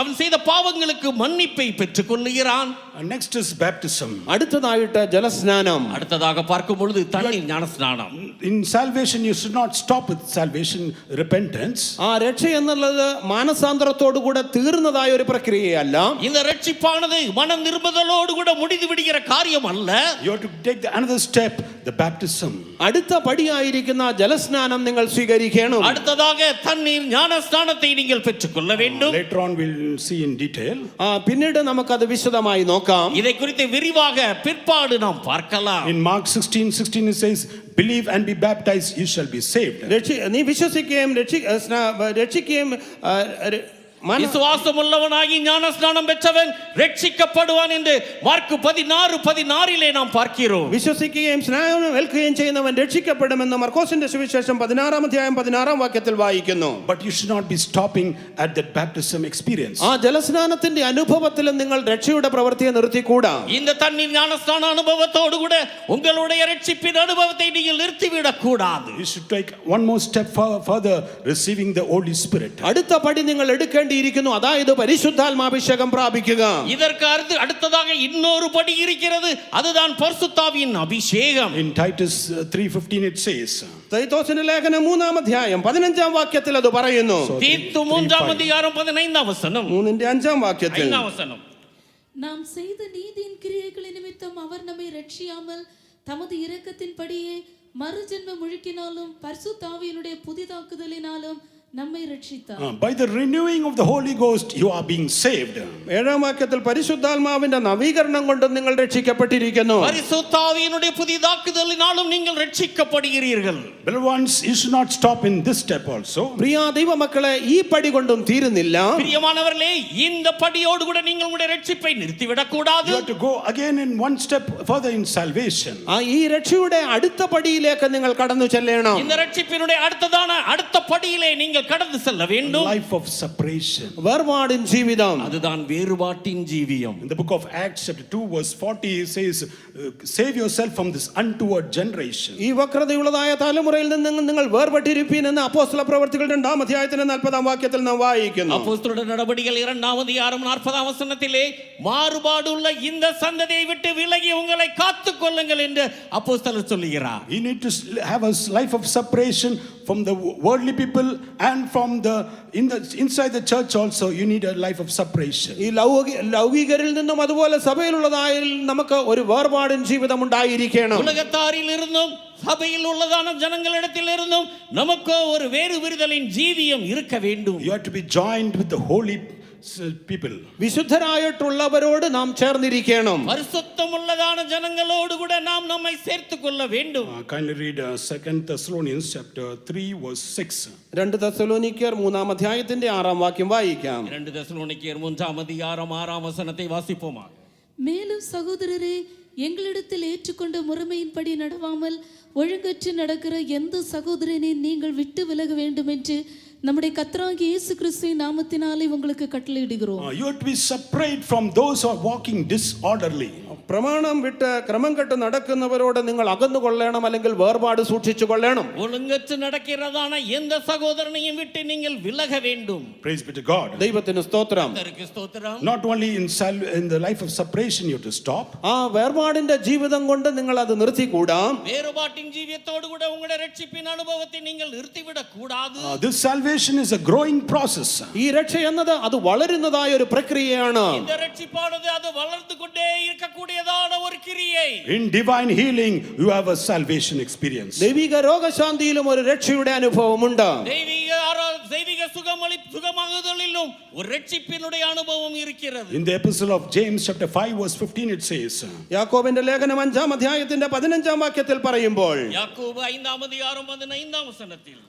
அவன் செய்த பாவங்களுக்கு மன்னிப்பை பெற்றுக் கொள்ளுகிறான். Next is baptism. അടുത്തതായിട്ട് ജലസ്നാനം. அடுத்ததாக பார்க்கும் பொழுது தண்ணீர் ஞானஸ்நானம். In salvation you should not stop with salvation, repentance. ആ രക്ഷ എന്നുള്ളത് മാനസാന്തരത്തോടു കൂടെ തീർന്നതായ ഒരു പ്രക്രിയയല്ല. இந்த ரட்சிப்பானது மனம் திரும்புதலோடு கூட முடிந்து விடுகிற காரியம் அல்ல. You have to take another step, the baptism. അടുത്ത പടിയായിരിക്കുന്ന ജലസ്നാനം നിങ്ങൾ സ്വീകരിക്കണം. அடுத்ததாக தண்ணீர் ஞானஸ்நானத்தை நீங்கள் பெற்றுக்கொள்ள வேண்டும். Later on we'll see in detail. പിന്നീട് നമുക്കത് വിശദമായി നോക്കാം. இதை குறித்து விரிவாக பிற்பாடு நாம் பார்க்கலாம். In Mark 16:16 it says, believe and be baptized, you shall be saved. നീ വിശ്വസിക്കുകയും രക്ഷിക്കുകയും விசுவாசமுள்ளவனாகி ஞானஸ்நானம் பெற்றவன் രക്ഷിക്കപ്പെടുവാൻ என்று മാർക്ക് 16:16 நாம் பார்க்கிறோம். വിശ്വസിക്കുകയും സ്നാനം ഏൽക്കുകയും ചെയ്യുന്നവൻ രക്ഷിക്കപ്പെടുമെന്ന് മർക്കോസിന്റെ സുവിശേഷം 16-ാം അധ്യായം 16-ാം വാക്യത്തിൽ വായിക്കുന്നു. But you should not be stopping at that baptism experience. ആ ജലസ്നാനത്തിന്റെ അനുഭവത്തിലും നിങ്ങൾ രക്ഷയുടെ പ്രവൃത്തിയെ നിർത്തിക്കൂടാ. இந்த தண்ணீர் ஞானஸ்நான அனுபவத்தோடு கூட உங்களுடைய இரட்சிப்பின் அனுபவத்தை நீங்கள் நிறுத்திவிடக் கூடாது. You should take one more step further, receiving the Holy Spirit. അടുത്ത പടി നിങ്ങൾ എടുക്കേണ്ടിയിരിക്കുന്നു, അതായത് പരിശുദ്ധാത്മാഭിഷേകം പ്രാപിക്കുക. இதற்கு அடுத்ததாக இன்னொரு படி இருக்கிறது, அதுதான் பரிசுத்தாவியின் அபிஷேகம். In Titus 3:15 it says. തീത്തോസിന്റെ ലേഖനം 3-ാം അധ്യായം 15-ാം വാക്യത്തിൽ അത് പറയുന്നു. തീത്തു 3-ാം അധ്യായം 15-ാം വചനം. 3-ന്റെ 5-ാം വാക്യത്തിൽ 5-ാം വചനം. நாம் செய்த நீதியின் கிரியைகளின் நிமித்தம் அவர் நம்மை ரட்சியாமல் தமது இரக்கத்தின்படியே மறுஜென்ம முழுக்கினாலும் பரிசுத்த ஆவியினுடைய புதிதாக்குதலினாலும் நம்மை ரட்சித்தார். By the renewing of the Holy Ghost you are being saved. 7-ാം വാക്യത്തിൽ പരിശുദ്ധാത്മാവിന്റെ നവീകരണം കൊണ്ട് നിങ്ങൾ രക്ഷിക്കപ്പെട്ടിരിക്കുന്നു. பரிசுத்த ஆவியினுடைய புதிதாக்குதலினாலும் நீங்கள் ரட்சிக்கப்படுகிறீர்கள். Beloved ones, you should not stop in this step also. പ്രിയ ദൈവമക്കളെ, ഈ പടി കൊണ്ടും തീരുന്നില്ല. பிரியமானவர்களே, இந்த படியோடு கூட நீங்கள் உங்களுடைய ரட்சிப்பை நிறுத்திவிடக் கூடாது. You have to go again in one step further in salvation. ഈ രക്ഷയുടെ അടുത്ത പടിയിലേക്ക് നിങ്ങൾ കടന്നു ചെല്ലണം. இந்த ரட்சிப்பினுடைய அடுத்த படியிலே நீங்கள் கடந்து செல்ல வேண்டும். Life of separation. വേർപാടിൻ ജീവിതം. அதுதான் வேறுபாட்டின் ஜீவியம். In the book of Acts chapter 2 verse 40 it says, save yourself from this untoward generation. ഈ വക്രതയുള്ളതായ തലമുറയിൽ നിന്ന് നിങ്ങൾ വേർപെട്ടിരിപ്പീൻ എന്ന് അപ്പോസ്തല പ്രവർത്തികൾ 2-ാം അധ്യായത്തിന്റെ 40-ാം വാക്യത്തിൽ നാം വായിക്കുന്നു. அப்போஸ்தலருடைய நடபடிகள் 2-ாம் அதிகாரம் 40-ஆம் வசனத்திலே மாறுபாடுள்ள இந்த சந்ததியை விட்டு விலகி உங்களை காத்துக் கொள்ளுங்கள் என்று அப்போஸ்தலர் சொல்லுகிறார். You need to have a life of separation from the worldly people and from the inside the church also. You need a life of separation. ഈ ലൗകികരിൽ നിന്നും അതുപോലെ സഭയിലുള്ളതായ നമുക്ക് ഒരു വേർപാടിൻ ജീവിതം ഉണ്ടായിരിക്കണം. உலகத்தாரில் இருந்தும் சபையில் உள்ளதான ஜனங்களிடத்தில் இருந்தும் நமக்கு ஒரு வேறு விடுதலின் ஜீவியம் இருக்க வேண்டும். You have to be joined with the holy people. വിശുദ്ധരായിട്ടുള്ളവരോട് നാം ചേർന്നിരിക്കണം. பரிசுத்தமுள்ளதான ஜனங்களோடு கூட நாம் நம்மை சேர்த்துக் கொள்ள வேண்டும். Kindly read 2 Thessalonians chapter 3 verse 6. 2 തെസ്സലോനിക്കർ 3-ാം അധ്യായത്തിന്റെ 6-ാം വാക്യം വായിക്കാം. 2 தெசலோனிக்கேயர் 3-ஆம் அதிகாரம் 6-ஆம் வசனத்தை வாசிப்போமா. மேலும் சகோதரரே, எங்களிடத்தில் ஏற்றுக்கொண்ட முறைமையின்படி நடவாமல் ஒழுங்கற்று நடக்கிற எந்த சகோதரனை நீங்கள் விட்டு விலக வேண்டும் என்று நம்முடைய கர்த்தராகிய இயேசு கிறிஸ்துவின் நாமத்தினாலே உங்களுக்கு கட்டளையிடுகிறோம். You have to be separate from those who are walking disorderly. പ്രമാണം വിട്ട് ക്രമം കെട്ട് നടക്കുന്നവരോട് നിങ്ങൾ അകന്നു കൊള്ളണം, അല്ലെങ്കിൽ വേർപാട് സൂക്ഷിച്ചു കൊള്ളണം. ஒழுங்கற்று நடக்கிறதான எந்த சகோதரனையும் விட்டு நீங்கள் விலக வேண்டும். Praise be to God. ദൈവത്തിന് സ്തോത്രം. கர்த்தருக்கு ஸ்தோத்திரம். Not only in the life of separation you have to stop. ആ വേർപാടിന്റെ ജീവിതം കൊണ്ട് നിങ്ങൾ അത് നിർത്തിക്കൂടാ. வேறுபாட்டின் ஜீவியத்தோடு கூட உங்களுடைய இரட்சிப்பின் அனுபவத்தை நீங்கள் நிறுத்திவிடக் கூடாது. This salvation is a growing process. ഈ രക്ഷ എന്നത് അത് വളരുന്നതായ ഒരു പ്രക്രിയയാണ്. இந்த இரட்சிப்பானது அது வளர்ந்து கொண்டே இருக்கக்கூடியதான ஒரு கிரியை. In divine healing you have a salvation experience. ദൈവിക രോഗശാന്തിയിലും ഒരു രക്ഷയുടെ അനുഭവമുണ്ട്. தெய்வீக சுகமாகுதலிலும் ஒரு இரட்சிப்பினுடைய அனுபவம் இருக்கிறது. In the epistle of James chapter 5 verse 15 it says. യാക്കോബിന്റെ ലേഖനം 5-ാം അധ്യായത്തിന്റെ 15-ാം വാക്യത്തിൽ പറയുമ്പോൾ, யாக்கோபு 5-ஆம் அதிகாரம் 15-ஆம் வசனத்தில்,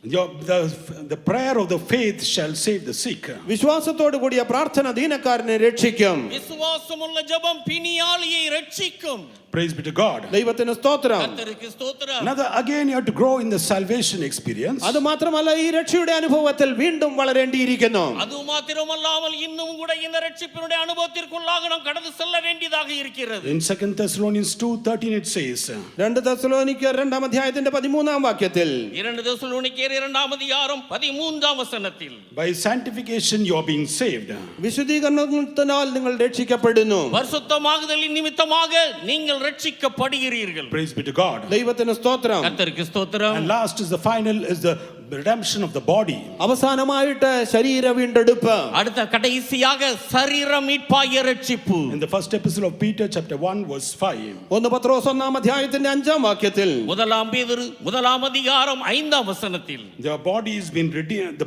The prayer of the faith shall save the sick. വിശ്വാസത്തോടു കൂടിയ പ്രാർത്ഥന ദീനക്കാരനെ രക്ഷിക്കും. விசுவாசமுள்ள ஜெபம் பிணியாளியை ரட்சிக்கும். Praise be to God. ദൈവത്തിന് സ്തോത്രം. கர்த்தருக்கு ஸ்தோத்திரம். Another again you have to grow in the salvation experience. അത് മാത്രമല്ല, ഈ രക്ഷയുടെ അനുഭവത്തിൽ വീണ്ടും വളരേണ്ടിയിരിക്കുന്നു. அது மாத்திரமல்லாமல் இன்னும் கூட இந்த இரட்சிப்பினுடைய அனுபவத்திற்குள்ளாக நாம் கடந்து செல்ல வேண்டியதாக இருக்கிறது. In 2 Thessalonians 2:13 it says. 2 തെസ്സലോനിക്കർ 2-ാം അധ്യായത്തിന്റെ 13-ാം വാക്യത്തിൽ, 2 தெசலோனிக்கேயர் 2-ஆம் அதிகாரம் 13-ஆம் வசனத்தில், By sanctification you are being saved. വിശുദ്ധീകരണത്തിനാൽ നിങ്ങൾ രക്ഷിക്കപ്പെടുന്നു. பரிசுத்தமாகுதலின் நிமித்தமாக நீங்கள் ரட்சிக்கப்படுகிறீர்கள். Praise be to God. ദൈവത്തിന് സ്തോത്രം. கர்த்தருக்கு ஸ்தோத்திரம். And last is the final is the redemption of the body. അവസാനമായിട്ട് ശരീര വീണ്ടെടുപ്പ്. அடுத்த கடைசியாக சரீர மீட்பாகிய ரட்சிப்பு. In the first epistle of Peter chapter 1 verse 5. 1 പത്രോസ് 1-ാം അധ്യായത്തിന്റെ 5-ാം വാക്യത്തിൽ, முதலாம் பேதுரு 1-ஆம் அதிகாரம் 5-ஆம் வசனத்தில், Your body is being redeemed,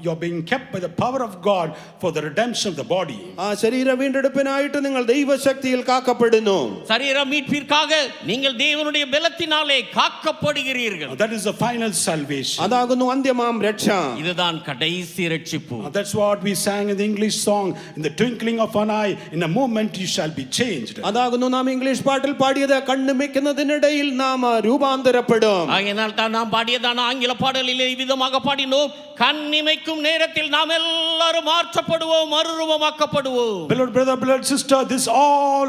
you are being kept by the power of God for the redemption of the body. ആ ശരീര വീണ്ടെടുപ്പിനായിട്ട് നിങ്ങൾ ദൈവശക്തിയിൽ കാക്കപ്പെടുന്നു. சரீர மீட்பிற்காக நீங்கள் தேவனுடைய பலத்தினாலே காக்கப்படுகிறீர்கள். That is the final salvation. അതാകുന്നു അന്ത്യമാം രക്ഷ. இதுதான் கடைசி ரட்சிப்பு. That's what we sang in the English song. In the twinkling of an eye, in a moment you shall be changed. അതാകുന്നു നാം ഇംഗ്ലീഷ് പാട്ടിൽ പാടിയത്, കണ്ണുമിക്കുന്നതിനിടയിൽ നാം രൂപാന്തരപ്പെടും. ஆகையினால் தான் நாம் பாடியதான ஆங்கில பாடலிலே விதமாக பாடினோம், கண்ணிமைக்கும் நேரத்தில் நாம் எல்லாரும் மாற்றப்படுவோம், மறுரூபமாக்கப்படுவோம். Beloved brother, beloved sister, this all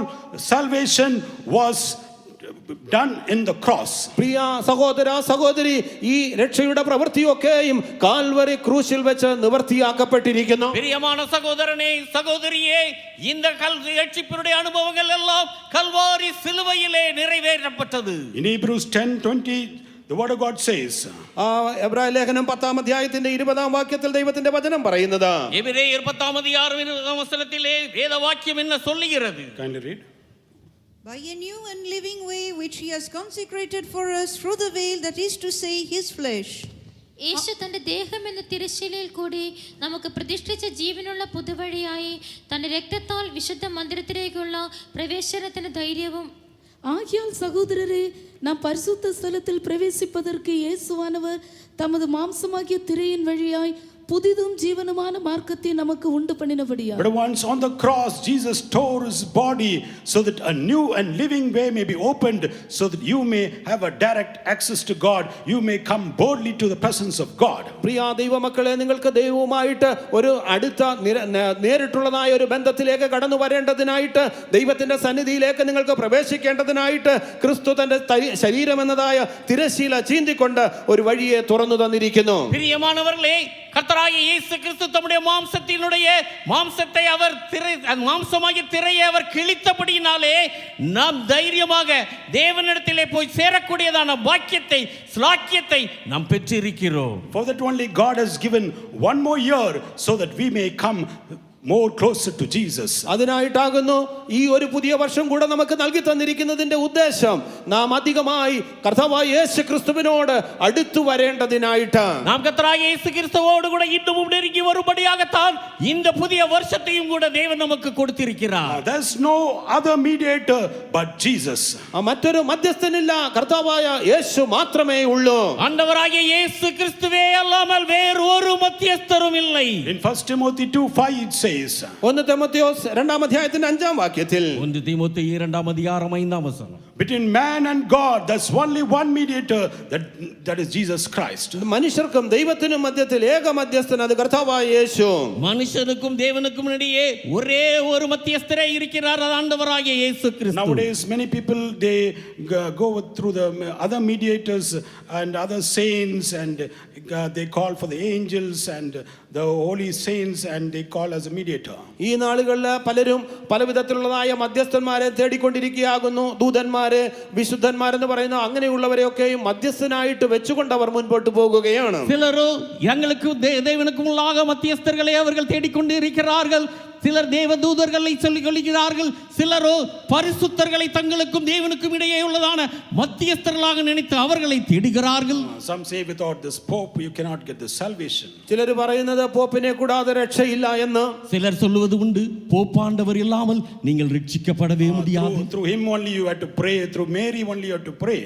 salvation was done in the cross. പ്രിയ സഹോദര സഹോദരി, ഈ രക്ഷയുടെ പ്രവൃത്തിയൊക്കെയും കാൽവരി ക്രൂശിൽ വെച്ച് നിവർത്തിയാക്കപ്പെട്ടിരിക്കുന്നു. பிரியமான சகோதரனே சகோதரியே, இந்த ரட்சிப்பினுடைய அனுபவங்கள் எல்லாம் கல்வாரி சிலுவையிலே நிறைவேற்றப்பட்டது. In Hebrews 10:20, the word of God says, എബ്രായ ലേഖനം 10-ാം അധ്യായത്തിന്റെ 20-ാം വാക്യത്തിൽ ദൈവത്തിന്റെ വചനം പറയുന്നത്, எபிரேயர் 10-ாம் அதிகாரம் 20-ாம் வசனத்திலே வேத வாக்கியம் என்ன சொல்லுகிறது? kindly read. By a new and living way which he has consecrated for us through the veil, that is to say, his flesh. യേശു തന്റെ ദേഹം എന്ന തിരശ്ശീലയിൽ കൂടി നമുക്ക് പ്രതിഷ്ഠിച്ച ജീവനുള്ള പുതുവഴിയായി തന്റെ രക്തത്താൽ വിശുദ്ധ മന്ദിരത്തിലേക്കുള്ള പ്രവേശനത്തിന് ധൈര്യവും. ஆகியால் சகோதரரே, நாம் பரிசுத்த ஸ்தலத்தில் பிரவேசிப்பதற்கு இயேசுவானவர் தமது மாம்சமாகிய திரையின் வழியாய் புதிதும் ஜீவனுமான மார்க்கத்தை நமக்கு உண்டு பண்ணினபடியா. But once on the cross, Jesus tore his body so that a new and living way may be opened, so that you may have a direct access to God. You may come boldly to the presence of God. പ്രിയ ദൈവമക്കളെ, നിങ്ങൾക്ക് ദൈവവുമായിട്ട് ഒരു അടുത്ത നേരിട്ടുള്ളതായ ഒരു ബന്ധത്തിലേക്ക് കടന്നു വരേണ്ടതിനായിട്ട്, ദൈവത്തിന്റെ സന്നിധിയിലേക്ക് നിങ്ങൾക്ക് പ്രവേശിക്കേണ്ടതിനായിട്ട് ക്രിസ്തു തന്റെ ശരീരം എന്നതായ തിരശ്ശീല ചീന്തിക്കൊണ്ട് ഒരു വഴിയെ തുറന്നു തന്നിരിക്കുന്നു. பிரியமானவர்களே, கர்த்தராகிய இயேசு கிறிஸ்து தம்முடைய மாம்சத்தை அவர் மாம்சமாகிய திரையை அவர் கிழித்தபடியினாலே நாம் தைரியமாக தேவனிடத்திலே போய் சேரக்கூடியதான பாக்கியத்தை ஸ்லாக்கியத்தை நாம் பெற்றிருக்கிறோம். For that only God has given one more year so that we may come more closer to Jesus. അതിനായിട്ടാകുന്നു ഈ ഒരു പുതിയ വർഷം കൂടെ നമുക്ക് നൽകി തന്നിരിക്കുന്നതിന്റെ ഉദ്ദേശം, നാം അധികമായി കർത്താവായ യേശു ക്രിസ്തുവിനോട് അടുത്തു വരേണ്ടതിനായിട്ട്. நாம் கர்த்தராகிய இயேசு கிறிஸ்துவோடு கூட இன்னும் நெருங்கி வரும்படியாகத்தான் இந்த புதிய வருஷத்தையும் கூட தேவன் நமக்கு கொடுத்திருக்கிறார். There's no other mediator but Jesus. മറ്റൊരു മധ്യസ്ഥനില്ല, കർത്താവായ യേശു മാത്രമേ ഉള്ളൂ. ஆண்டவராகிய இயேசு கிறிஸ்துவே அல்லாமல் வேறு ஒரு மத்தியஸ்தரும் இல்லை. In 1 Timothy 2:5 it says, 1 തിമോഥെയോസ് 2-ാം അധ്യായത്തിന്റെ 5-ാം വാക്യത്തിൽ, 1 தீமோத்தேயு 2-ாம் அதிகாரம் 5-ாம் வசனம், between man and God there's only one mediator, that is Jesus Christ. മനുഷ്യർക്കും ദൈവത്തിനും മധ്യത്തിൽ ഏക മധ്യസ്ഥൻ, അത് കർത്താവായ യേശു. மனுஷனுக்கும் தேவனுக்கும் இடையே ஒரே ஒரு மத்தியஸ்தரே இருக்கிறார், அது ஆண்டவராகிய இயேசு கிறிஸ்து. Nowadays many people they go through the other mediators and other saints, and they call for the angels and the holy saints, and they call as a mediator. ഈ നാളുകളിൽ പലരും പലവിധത്തിലുള്ളതായ മധ്യസ്ഥന്മാരെ തേടിക്കൊണ്ടിരിക്കുകയാകുന്നു. ദൂതന്മാര്, വിശുദ്ധന്മാരെന്ന് പറയുന്ന അങ്ങനെയുള്ളവരെയൊക്കെയും മധ്യസ്ഥനായിട്ട് വെച്ചുകൊണ്ട് അവർ മുൻപോട്ട് പോകുകയാണ്. சிலரோ எங்களுக்கு தேவனுக்கும் உள்ளாக மத்தியஸ்தர்களை அவர்கள் தேடிக்கொண்டு இருக்கிறார்கள். சிலர் தேவதூதர்களை சொல்லிக் கொள்கிறார்கள். சிலரோ பரிசுத்தர்களை தங்களுக்கும் தேவனுக்கும் இடையே உள்ளதான மத்தியஸ்தர்களாக நினைத்து அவர்களை தேடுகிறார்கள். Some say without this pope you cannot get the salvation. ചിലർ പറയുന്നത് പോപ്പിനെ കൂടാതെ രക്ഷയില്ല എന്ന്. சிலர் சொல்வது உண்டு, போப்பாண்டவர் இல்லாமல் நீங்கள் ரட்சிக்கப்படவே முடியாது. Through him only you have to pray, through Mary only you have to pray.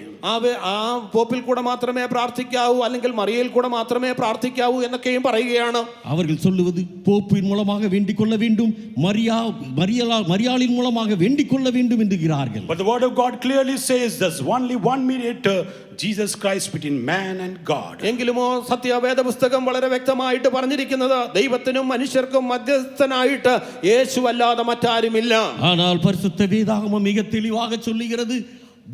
ആ പോപ്പിൽ കൂടെ മാത്രമേ പ്രാർത്ഥിക്കാവൂ, അല്ലെങ്കിൽ മറിയയിൽ കൂടെ മാത്രമേ പ്രാർത്ഥിക്കാവൂ എന്നൊക്കെയും പറയുകയാണ്. அவர்கள் சொல்லுவது போப்பின் மூலமாக வேண்டிக் கொள்ள வேண்டும், மரியாளின் மூலமாக வேண்டிக் கொள்ள வேண்டும் என்கிறார்கள். But the word of God clearly says there's only one mediator, Jesus Christ, between man and God. എങ്കിലുമോ സത്യവേദ പുസ്തകം വളരെ വ്യക്തമായിട്ട് പറഞ്ഞിരിക്കുന്നത്, ദൈവത്തിനും മനുഷ്യർക്കും മധ്യസ്ഥനായിട്ട് യേശു അല്ലാതെ മറ്റാരുമില്ല. ஆனால் பரிசுத்த வேதாகமம் மிக தெளிவாக சொல்லுகிறது,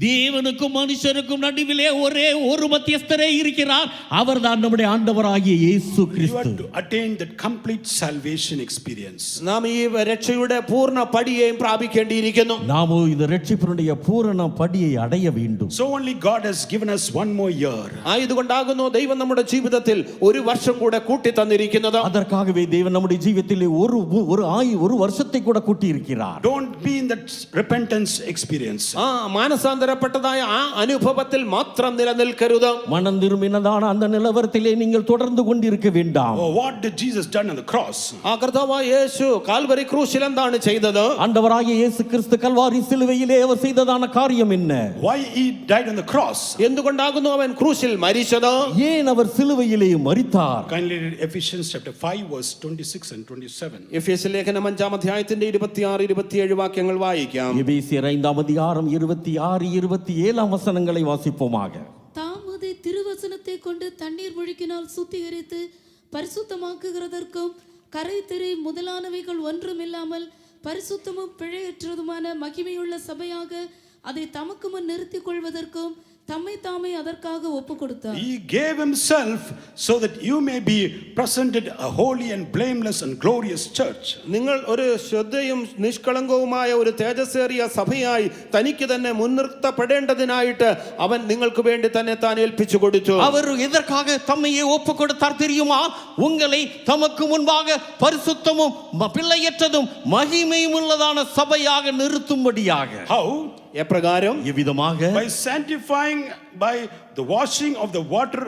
தேவனுக்கும் மனுஷருக்கும் நடுவிலே ஒரே ஒரு மத்தியஸ்தரே இருக்கிறார், அவர்தான் நம்முடைய ஆண்டவராகிய இயேசு You Kristu. have to attain that complete salvation experience. നാം ഈ രക്ഷയുടെ പൂർണ്ണ പടിയെയും പ്രാപിക്കേണ്ടിയിരിക്കുന്നു. நாமோ இந்த ரட்சிப்பினுடைய பூரண படியை அடைய வேண்டும். So only God has given us one more year. ആയതുകൊണ്ടാകുന്നു ദൈവം നമ്മുടെ ജീവിതത്തിൽ ഒരു വർഷം കൂടെ കൂട്ടി തന്നിരിക്കുന്നത്. அதற்காகவே தேவன் நம்முடைய ஜீவியத்திலே ஒரு வருஷத்தை கூட கூட்டி இருக்கிறார். Don't be in that repentance experience. മാനസാന്തര മാനസാന്തരപ്പെട്ടതായ ആ അനുഭവത്തിൽ മാത്രം നിലനിൽക്കരുത്. மனம் திரும்பினதான அந்த நிலவரத்திலே நீங்கள் தொடர்ந்து கொண்டிருக்க வேண்டாம். Oh, what did Jesus done on the cross? ആ കർത്താവായ യേശു കാൽവരി ക്രൂശിൽ എന്താണ് ചെയ്തത്? ஆண்டவராகிய இயேசு கிறிஸ்து கல்வாரி சிலுவையிலே அவர் செய்ததான காரியம் என்ன? Why he died on the cross? എന്തുകൊണ്ടാകുന്നു അവൻ ക്രൂശിൽ മരിച്ചത്? ஏன் அவர் சிலுவையிலே மரித்தார்? Kindly read Ephesians chapter 5 verse 26 and 27. എഫേസ്യ ലേഖനം 5-ാം അധ്യായത്തിന്റെ 26-27 വാക്യങ്ങൾ വായിക്കാം. எபேசியர் 5-ாம் அதிகாரம் 26-27 வசனங்களை வாசிப்போமாக. தாமதை திருவசனத்தை கொண்டு தண்ணீர் முழுக்கினால் சுத்திகரித்து பரிசுத்தமாக்குகிறதற்கும் கரை திரை முதலானவைகள் ஒன்றுமில்லாமல் பரிசுத்தமும் பிழையற்றதுமான மகிமையுள்ள சபையாக அதை தமக்கு முன் நிறுத்திக் கொள்வதற்கும் தம்மை தாமே அதற்காக ஒப்பு கொடுத்தார். He gave himself so that you may be presented a holy and blameless and glorious church. നിങ്ങൾ ഒരു ശുദ്ധയും നിഷ്കളങ്കവുമായ ഒരു തേജസ്സേറിയ സഭയായി തനിക്ക് തന്നെ മുൻനിർത്തപ്പെടേണ്ടതിനായിട്ട് അവൻ നിങ്ങൾക്ക് വേണ്ടി തന്നെ താൻ ഏൽപ്പിച്ചു കൊടുത്തു. அவர் எதற்காக தம்மையே ஒப்பு கொடுத்தார் தெரியுமா? உங்களை தமக்கு முன்பாக பரிசுத்தமும் பிள்ளையற்றதும் மகிமையும் உள்ளதான சபையாக நிறுத்தும்படியாக. How? എപ്രകാരം? எவ்விதமாக By sanctifying by the washing of the water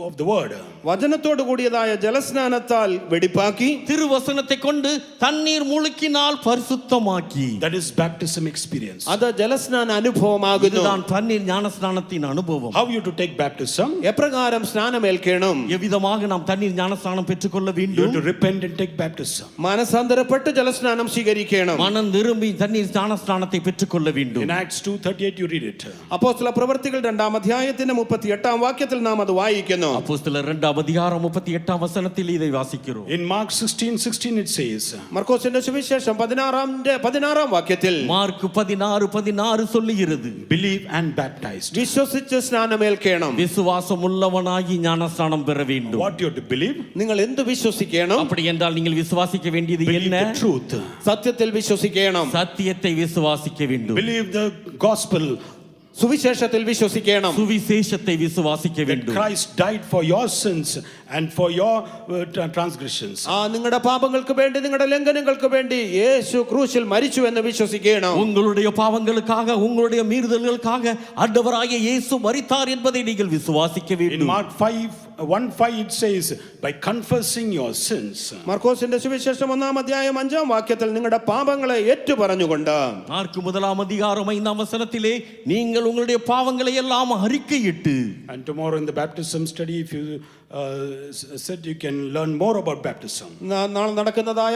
of the word. വചനത്തോട് കൂടിയതായ ജലസ്നാനത്താൽ വെടിപ്പാക്കി, திருவசனத்தை கொண்டு தண்ணீர் முழுக்கினால் பரிசுத்தமாக்கி. That is baptism experience. അത് ജലസ്നാന അനുഭവമാകുന്നു. இதுதான் தண்ணீர் ஞானஸ்நானத்தின் அனுபவம். How you to take baptism? എപ്രകാരം സ്നാനമേൽക്കണം? எவ்விதமாக நாம் தண்ணீர் ஞானஸ்நானம் பெற்றுக்கொள்ள You வேண்டும். have to repent and take baptism. മാനസാന്തരപ്പെട്ട് ജലസ്നാനം സ്വീകരിക്കണം. மனம் திரும்பி தண்ணீர் ஞானஸ்நானத்தை பெற்றுக்கொள்ள வேண்டும். In Acts 2:38 you read it. അപ്പോസ്തല പ്രവൃത്തികൾ 2-ാം അധ്യായത്തിന്റെ 38-ാം വാക്യത്തിൽ നാം അത് വായിക്കുന്നു. அப்போஸ்தலர் 2-ாம் அதிகாரம் 38-ாம் வசனத்தில் இதை வாசிக்கிறோம். In Mark 16:16 it says. മർക്കോസിന്റെ സുവിശേഷം 16-ാം വാക്യത്തിൽ மார்க் 16:16 சொல்லுகிறது. Believe and baptized. വിശ്വസിച്ച് സ്നാനമേൽക്കണം. விசுவாசம் உள்ளவனாகி ஞானஸ்நானம் பெற வேண்டும். What you have to believe? നിങ്ങൾ എന്ത് വിശ്വസിക്കണം? அப்படி என்றால் நீங்கள் விசுவாசிக்க வேண்டியது Believe என்ன? the truth. സത്യത്തിൽ വിശ്വസിക്കണം. சத்தியத்தை விசுவாசிக்க வேண்டும். Believe the gospel. സുവിശേഷത്തിൽ വിശ്വസിക്കണം. சுவிசேஷத்தை விசுவாசிக்க That வேண்டும். Christ died for your sins and for your transgressions. നിങ്ങളുടെ പാപങ്ങൾക്ക് വേണ്ടി, നിങ്ങളുടെ ലംഘനങ്ങൾക്ക് വേണ്ടി യേശു ക്രൂശിൽ മരിച്ചു എന്ന് വിശ്വസിക്കണം. உங்களுடைய பாவங்களுக்காக உங்களுடைய மீறுதல்களுக்காக ஆண்டவராகிய இயேசு மரித்தார் என்பதை நீங்கள் விசுவாசிக்க In வேண்டும். Mark 5:1-5 it says, by confessing your sins. മർക്കോസിന്റെ സുവിശേഷം 1-ാം അധ്യായം 5-ാം വാക്യത്തിൽ നിങ്ങളുടെ പാപങ്ങളെ ഏറ്റുപറഞ്ഞുകൊണ്ട്, மார்க் 1-ாம் அதிகாரம் 5-ாம் வசனத்திலே நீங்கள் உங்களுடைய பாவங்களை எல்லாம் அறிக்கையிட்டு. And tomorrow in the baptism study, if you said you can learn more about baptism. നാളെ നടക്കുന്നതായ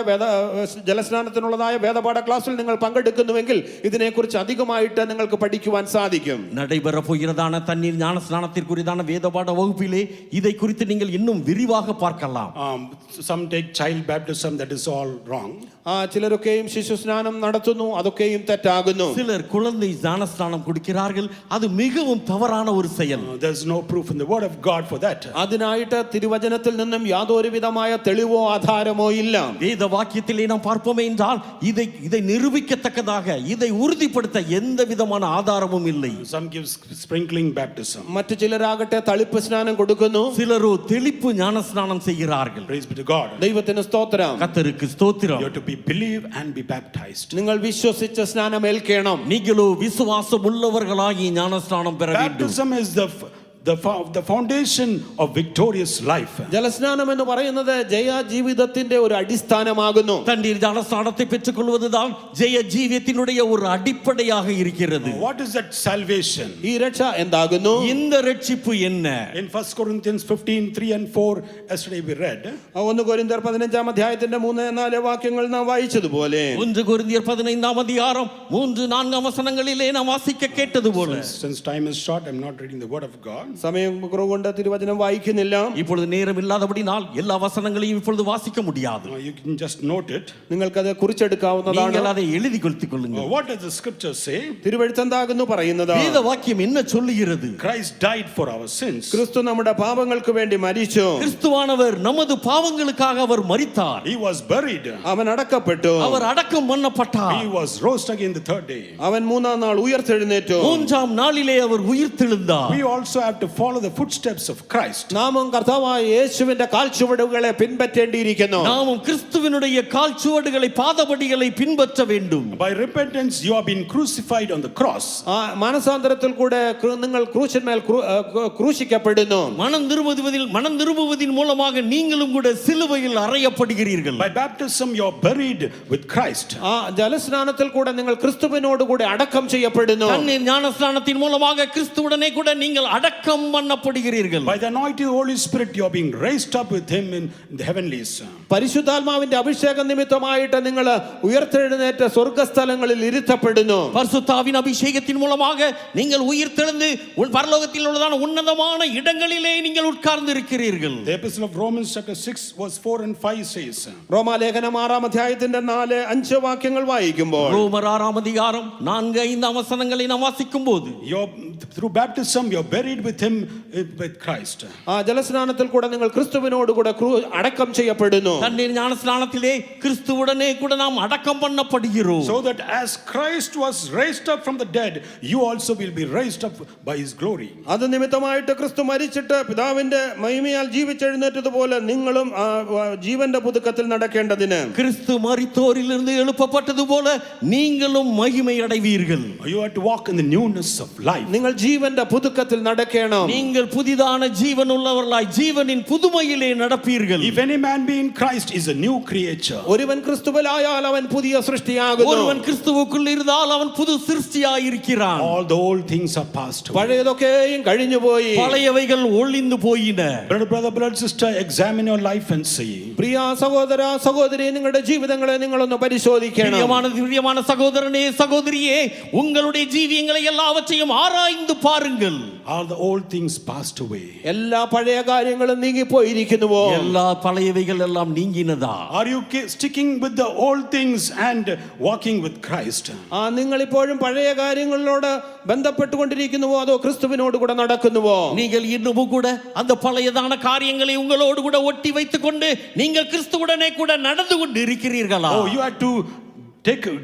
ജലസ്നാനത്തിനുള്ളതായ വേദപാഠ ക്ലാസ്സിൽ നിങ്ങൾ പങ്കെടുക്കുന്നുവെങ്കിൽ ഇതിനെക്കുറിച്ച് അധികമായിട്ട് നിങ്ങൾക്ക് പഠിക്കുവാൻ സാധിക്കും. நடைபெற போகிறதான தண்ணீர் ஞானஸ்நானத்திற்குரியதான வேதபாட வகுப்பிலே இதை குறித்து நீங்கள் இன்னும் விரிவாக பார்க்கலாம். Some take child baptism, that is all wrong. ചിലരൊക്കെയും ശിശു സ്നാനം നടത്തുന്നു, അതൊക്കെയും തെറ്റാകുന്നു. சிலர் குழந்தை ஞானஸ்நானம் கொடுக்கிறார்கள், அது மிகவும் தவறான ஒரு செயல். There's no proof in the word of God for that. അതിനായിട്ട് തിരുവചനത്തിൽ നിന്നും യാതൊരു വിധമായ തെളിവോ ആധാരമോ ഇല്ല. வேத வாக்கியத்திலே நாம் பார்ப்போமே என்றால் இதை நிரூபிக்கத்தக்கதாக, இதை உறுதிப்படுத்த எந்த விதமான ஆதாரமும் இல்லை. Some give sprinkling baptism. മറ്റു ചിലരാകട്ടെ തളിപ്പ് സ്നാനം കൊടുക്കുന്നു. சிலரோ தெளிப்பு ஞானஸ்நானம் செய்கிறார்கள். Praise be to God. ദൈവത്തിന് സ്തോത്രം. கர்த்தருக்கு ஸ்தோத்திரம். You have to believe and be baptized. നിങ്ങൾ വിശ്വസിച്ച് സ്നാനമേൽക്കണം. நீங்களோ விசுவாசம் உள்ளவர்களாகி ஞானஸ்நானம் பெற வேண்டும். Baptism is the foundation of victorious life. ജലസ്നാനം എന്ന് പറയുന്നത് ജയ ജീവിതത്തിന്റെ ഒരു അടിസ്ഥാനമാകുന്നു. தண்ணீர் ஞானஸ்நானத்தை பெற்றுக்கொள்வதுதான் ஜெய ஜீவியத்தினுடைய ஒரு அடிப்படையாக இருக்கிறது. What is that salvation? ഈ രക്ഷ എന്താകുന്നു? இந்த ரட்சிப்பு என்ன? In 1 Corinthians 15:3 and 4 yesterday we read. 1 കൊരിന്ത്യർ 15-ാം അധ്യായത്തിന്റെ 3-4 വാക്യങ്ങൾ നാം വായിച്ചതുപോലെ, 1 കൊരിന്ത്യർ 15-ாம் அதிகாரம் 3-4 வசனங்களிலே நாம் வாசிக்க கேட்டது போல. Since time is short, I'm not reading the word of God. സമയം കുറവുകൊണ്ട് തിരുവചനം വായിക്കുന്നില്ല. இப்பொழுது நேரம் இல்லாதபடினால் எல்லா வசனங்களையும் இப்பொழுது வாசிக்க முடியாது. You can just note it. നിങ്ങൾക്കത് കുറിച്ചെടുക്കാവുന്നതാണ്. நீங்கள் அதை எழுதி கொள்ளுங்கள் கொள்ளுங்கள். What does the scripture say? തിരുവെഴുത്ത് എന്താകുന്നു പറയുന്നത്? வேத வாக்கியம் என்ன சொல்லுகிறது? Christ died for our sins. ക്രിസ്തു നമ്മുടെ പാപങ്ങൾക്ക് വേണ്ടി മരിച്ചു. கிறிஸ்துவானவர் நமது பாவங்களுக்காக அவர் மரித்தார். He was buried. അവൻ അടക്കപ്പെട്ടു. அவர் அடக்கம் பண்ணப்பட்டார். He was rose again the third day. അവൻ 3-ാം നാൾ ഉയർത്തെഴുന്നേറ്റു. 3-ாம் நாளிலே அவர் உயிர்த்தெழுந்தார். We also have to follow the footsteps of Christ. നാമും കർത്താവായ യേശുവിന്റെ കാൽച്ചുവടുകളെ പിൻപറ്റേണ്ടിയിരിക്കുന്നു. நாமும் கிறிஸ்துவினுடைய கால்சுவடுகளை பாதபடிகளை பின்பற்ற வேண்டும். By repentance you have been crucified on the cross. മാനസാന്തരത്തിൽ കൂടെ നിങ്ങൾ ക്രൂശിന്മേൽ ക്രൂശിക്കപ്പെടുന്നു. மனம் திரும்புவதின் மூலமாக நீங்களும் கூட சிலுவையில் அறையப்படுகிறீர்கள். By baptism you are buried with Christ. ജലസ്നാനത്തിൽ കൂടെ നിങ്ങൾ ക്രിസ്തുവിനോട് കൂടെ അടക്കം ചെയ്യപ്പെടുന്നു. தண்ணீர் ஞானஸ்நானத்தின் மூலமாக கிறிஸ்துவுடனே கூட நீங்கள் அடக்கம் பண்ணப்படுகிறீர்கள். By the anointing of the Holy Spirit you are being raised up with him in the heavenlies. പരിശുദ്ധാത്മാവിന്റെ അഭിഷേക നിമിത്തമായിട്ട് നിങ്ങൾ ഉയർത്തെഴുന്നേറ്റ സ്വർഗ്ഗസ്ഥലങ്ങളിൽ ഇരുത്തപ്പെടുന്നു. பரிசுத்தாவின் அபிஷேகத்தின் மூலமாக நீங்கள் உயிர்த்தெழுந்து பரலோகத்தில் உள்ளதான உன்னதமான இடங்களிலே நீங்கள் உட்கார்ந்து இருக்கிறீர்கள். The epistle of Romans chapter 6 verse 4 and 5 says. റോമാലേഖനം 6-ാം അധ്യായത്തിന്റെ 4-5 വാക്യങ്ങൾ വായിക്കുമ്പോൾ ரோமர் 6-ஆம் அதிகாரம் 4-5 வசனங்களை நாம் வாசிக்கும்போது through baptism you are buried with him with Christ. ജലസ്നാനത്തിൽ കൂടെ നിങ്ങൾ ക്രിസ്തുവിനോട് കൂടെ അടക്കം ചെയ്യപ്പെടുന്നു. தண்ணீர் ஞானஸ்நானத்திலே கிறிஸ்துவுடனே கூட நாம் அடக்கம் பண்ணப்படுகிறோம். So that as Christ was raised up from the dead you also will be raised up by his glory. അത് നിമിത്തമായിട്ട് ക്രിസ്തു മരിച്ചിട്ട് പിതാവിന്റെ മഹിമയാൽ ജീവിച്ചെഴുന്നേറ്റതുപോലെ നിങ്ങളും ജീവന്റെ പുതുക്കത്തിൽ നടക്കേണ്ടതിന് கிறிஸ்து மரித்தோரிலிருந்து எழுப்பப்பட்டது போல நீங்களும் மகிமை அடைவீர்கள். You have to walk in the newness of life. നിങ്ങൾ ജീവന്റെ പുതുക്കത്തിൽ നടക്കണം. நீங்கள் புதிதான ஜீவன் உள்ளவர்களாய் ஜீவனின் புதுமையிலே நடப்பீர்கள். If any man be in Christ is a new creature. ഒരുവൻ ക്രിസ്തുവിലായാൽ അവൻ പുതിയ സൃഷ്ടിയാകുന്നു. ஒருவன் கிறிஸ்துவுக்குள் இருந்தால் அவன் புது சிருஷ்டியாய் இருக்கிறான். All the old things are passed away. പഴയതൊക്കെയും കഴിഞ്ഞുപോയി. பழையவைகள் ஒளிந்து போயின. Brother, sister, examine your life and see. പ്രിയ സഹോദര സഹോദരി നിങ്ങളുടെ ജീവിതങ്ങളെ നിങ്ങളൊന്ന് പരിശോധിക്കണം. பிரியமான சகோதரனே சகோதரியே உங்களுடைய ஜீவியங்களை எல்லாவற்றையும் ஆராய்ந்து பாருங்கள். All the old things passed away. എല്ലാ പഴയ കാര്യങ്ങളും നീങ്ങിപ്പോയിരിക്കുന്നുവോ? எல்லா பழையவைகள் எல்லாம் நீங்கினதா? Are you sticking with the old things and walking with Christ? നിങ്ങൾ ഇപ്പോഴും പഴയ കാര്യങ്ങളോട് ബന്ധപ്പെട്ടുകൊണ്ടിരിക്കുന്നുവോ അതോ ക്രിസ്തുവിനോട് കൂടെ നടക്കുന്നുവോ? நீங்கள் இன்னமும் கூட அந்த பழையதான காரியங்களை உங்களோடு கூட ஒட்டி வைத்துக் கொண்டு நீங்கள் கிறிஸ்துவுடனே கூட நடந்து கொண்டு இருக்கிறீர்களா? Oh, you have to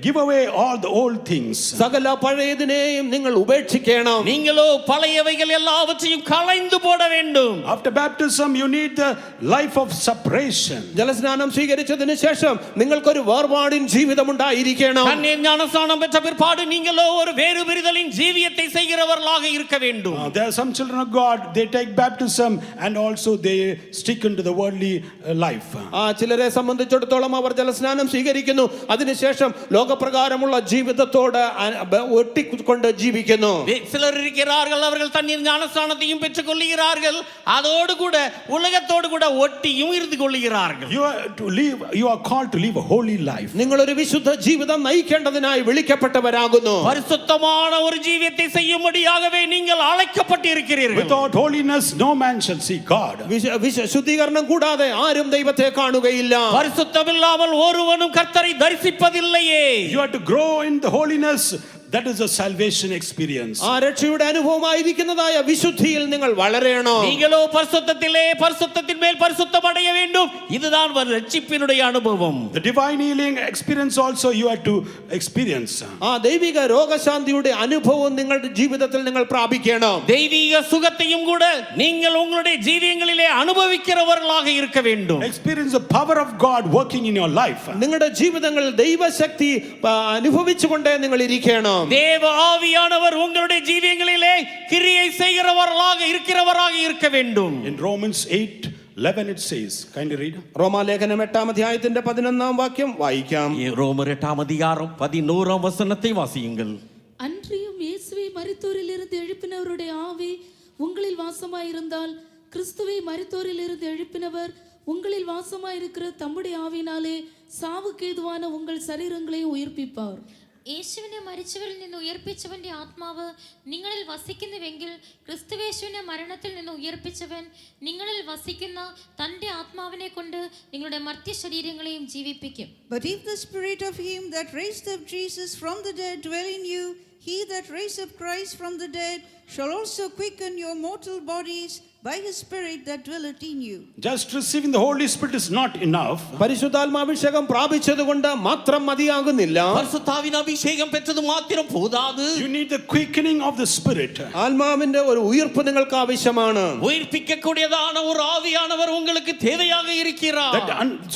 give away all the old things. സകല പഴയതിനെയും നിങ്ങൾ ഉപേക്ഷിക്കണം. நீங்களோ பழையவைகள் எல்லாவற்றையும் களைந்து போட வேண்டும். After baptism you need the life of separation. ജലസ്നാനം സ്വീകരിച്ചതിനു ശേഷം നിങ്ങൾക്കൊരു വേർപാടിൻ ജീവിതം ഉണ്ടായിരിക്കണം. தண்ணீர் ஞானஸ்நானம் பெற்ற பிற்பாடு நீங்களோ ஒரு வேறுபிரிதலின் ஜீவியத்தை செய்கிறவர்களாக இருக்க வேண்டும். There are some children of God, they take baptism and also they stick into the worldly life. ചിലരെ സംബന്ധിച്ചിടത്തോളം അവർ ജലസ്നാനം സ്വീകരിക്കുന്നു, അതിനുശേഷം ലോകപ്രകാരമുള്ള ജീവിതത്തോട് ഒട്ടിക്കൊണ്ട് ജീവിക്കുന്നു. சிலர் இருக்கிறார்கள் அவர்கள் தண்ணீர் ஞானஸ்நானத்தையும் பெற்றுக் கொள்கிறார்கள், அதோடு கூட உலகத்தோடு கூட ஒட்டியும் இருந்து கொள்கிறார்கள். You are called to live a holy life. നിങ്ങൾ ഒരു വിശുദ്ധ ജീവിതം നയിക്കേണ്ടതിനായി വിളിക്കപ്പെട്ടവരാകുന്നു. பரிசுத்தமான ஒரு ஜீவியத்தை செய்யும்படியாகவே நீங்கள் அழைக்கப்பட்டிருக்கிறீர்கள். Without holiness no man shall see God. ശുദ്ധീകരണം കൂടാതെ ആരും ദൈവത്തെ കാണുകയില്ല. பரிசுத்தமில்லாமல் ஒருவனும் கர்த்தரை தரிசிப்பதில்லையே. You have to grow in the holiness. That is a salvation experience. ആ രക്ഷയുടെ അനുഭവമായിരിക്കുന്നതായ വിശുദ്ധിയിൽ നിങ്ങൾ വളരണം. நீங்களோ பரிசுத்தத்திலே பரிசுத்தத்தின் மேல் பரிசுத்தம் அடைய வேண்டும். இதுதான் ரட்சிப்பினுடைய அனுபவம். The divine healing experience also you have to experience. ആ ദൈവിക രോഗശാന്തിയുടെ അനുഭവം നിങ്ങളുടെ ജീവിതത്തിൽ നിങ്ങൾ പ്രാപിക്കണം. தெய்வீக சுகத்தையும் கூட நீங்கள் உங்களுடைய ஜீவியங்களிலே அனுபவிக்கிறவர்களாக இருக்க வேண்டும். Experience the power of God working in your life. നിങ്ങളുടെ ജീവിതങ്ങളിൽ ദൈവശക്തി അനുഭവിച്ചുകൊണ്ടേ നിങ്ങൾ ഇരിക്കണം. தேவ ஆவியானவர் உங்களுடைய ஜீவியங்களிலே கிரியை செய்கிறவர்களாக இருக்க வேண்டும். In Romans 8:11 it says, kindly read. റോമാലേഖനം 8-ാം അധ്യായത്തിന്റെ 11-ാം വാക്യം വായിക്കാം. ரோமர் 8-ஆம் அதிகாரம் 11-ஆம் வசனத்தை வாசியுங்கள். அன்றியும் இயேசுவை மரித்தோரிலிருந்து எழுப்பினவருடைய ஆவி உங்களில் வாசமாயிருந்தால் கிறிஸ்துவை மரித்தோரிலிருந்து எழுப்பினவர் உங்களில் வாசமாயிருக்கிற தம்முடைய ஆவினாலே சாவுக்கு ஏதுவான உங்கள் சரீரங்களையும் உயிர்ப்பிப்பார். യേശുവിനെ മരിച്ചവരിൽ നിന്ന് ഉയർപ്പിച്ചവന്റെ ആത്മാവ് നിങ്ങളിൽ വസിക്കുന്നുവെങ്കിൽ ക്രിസ്തുവേശുവിനെ മരണത്തിൽ നിന്ന് ഉയർപ്പിച്ചവൻ നിങ്ങളിൽ വസിക്കുന്ന തന്റെ ആത്മാവിനെ കൊണ്ട് നിങ്ങളുടെ മർത്യ ശരീരങ്ങളെയും ജീവിപ്പിക്കും. But if the spirit of him that raised up Jesus from the dead dwell in you, he that raised up Christ from the dead shall also quicken your mortal bodies by his Spirit that dwelleth in you. Just receiving the Holy Spirit is not enough. പരിശുദ്ധാത്മാഭിഷേകം പ്രാപിച്ചതുകൊണ്ട് മാത്രം മതിയാകുന്നില്ല. பரிசுத்தாவின் அபிஷேகம் பெற்றது மாத்திரம் போதாது. You need the quickening of the Spirit. ആത്മാവിന്റെ ഒരു ഉയിർപ്പ് നിങ്ങൾക്ക് ആവശ്യമാണ്. உயிர்ப்பிக்கக்கூடியதான ஒரு ஆவியானவர் உங்களுக்கு தேவையாக இருக்கிறார்.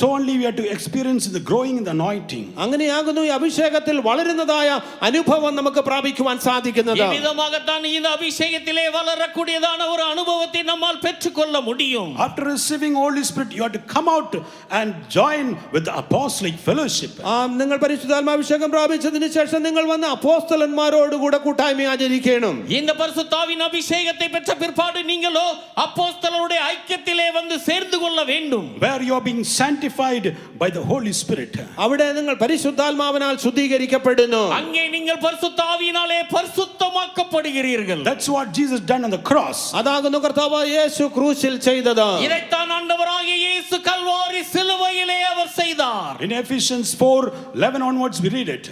So only we have to experience the growing in the anointing. അങ്ങനെയാകുന്നു ഈ അഭിഷേകത്തിൽ വളരുന്നതായ അനുഭവം നമുക്ക് പ്രാപിക്കുവാൻ സാധിക്കുന്നത്. இவ்விதமாகத்தான் இந்த அபிஷேகத்திலே வளரக்கூடியதான ஒரு அனுபவத்தை நம்மால் பெற்றுக்கொள்ள முடியும். After receiving Holy Spirit, you have to come out and join with the apostolic fellowship. നിങ്ങൾ പരിശുദ്ധാത്മാഭിഷേകം പ്രാപിച്ചതിന് ശേഷം നിങ്ങൾ വന്ന് അപ്പോസ്തലന്മാരോട് കൂടെ കൂട്ടായ്മ ആചരിക്കണം. இந்த பரிசுத்தாவின் அபிஷேகத்தை பெற்ற பிற்பாடு நீங்களோ அப்போஸ்தலருடைய ஐக்கியத்திலே வந்து சேர்ந்து கொள்ள வேண்டும். Where you are being sanctified by the Holy Spirit. അവിടെ നിങ്ങൾ പരിശുദ്ധാത്മാവിനാൽ ശുദ്ധീകരിക്കപ്പെടുന്നു. அங்கே நீங்கள் பரிசுத்தாவியினாலே பரிசுத்தமாக்கப்படுகிறீர்கள். That's what Jesus done on the cross. അതാകുന്നു കർത്താവായ യേശു ക്രൂശിൽ ചെയ്തത്. இதைத்தான் ஆண்டவராகிய இயேசு கல்வாரி சிலுவையிலே அவர் செய்தார். In Ephesians 4:11 onwards we read it.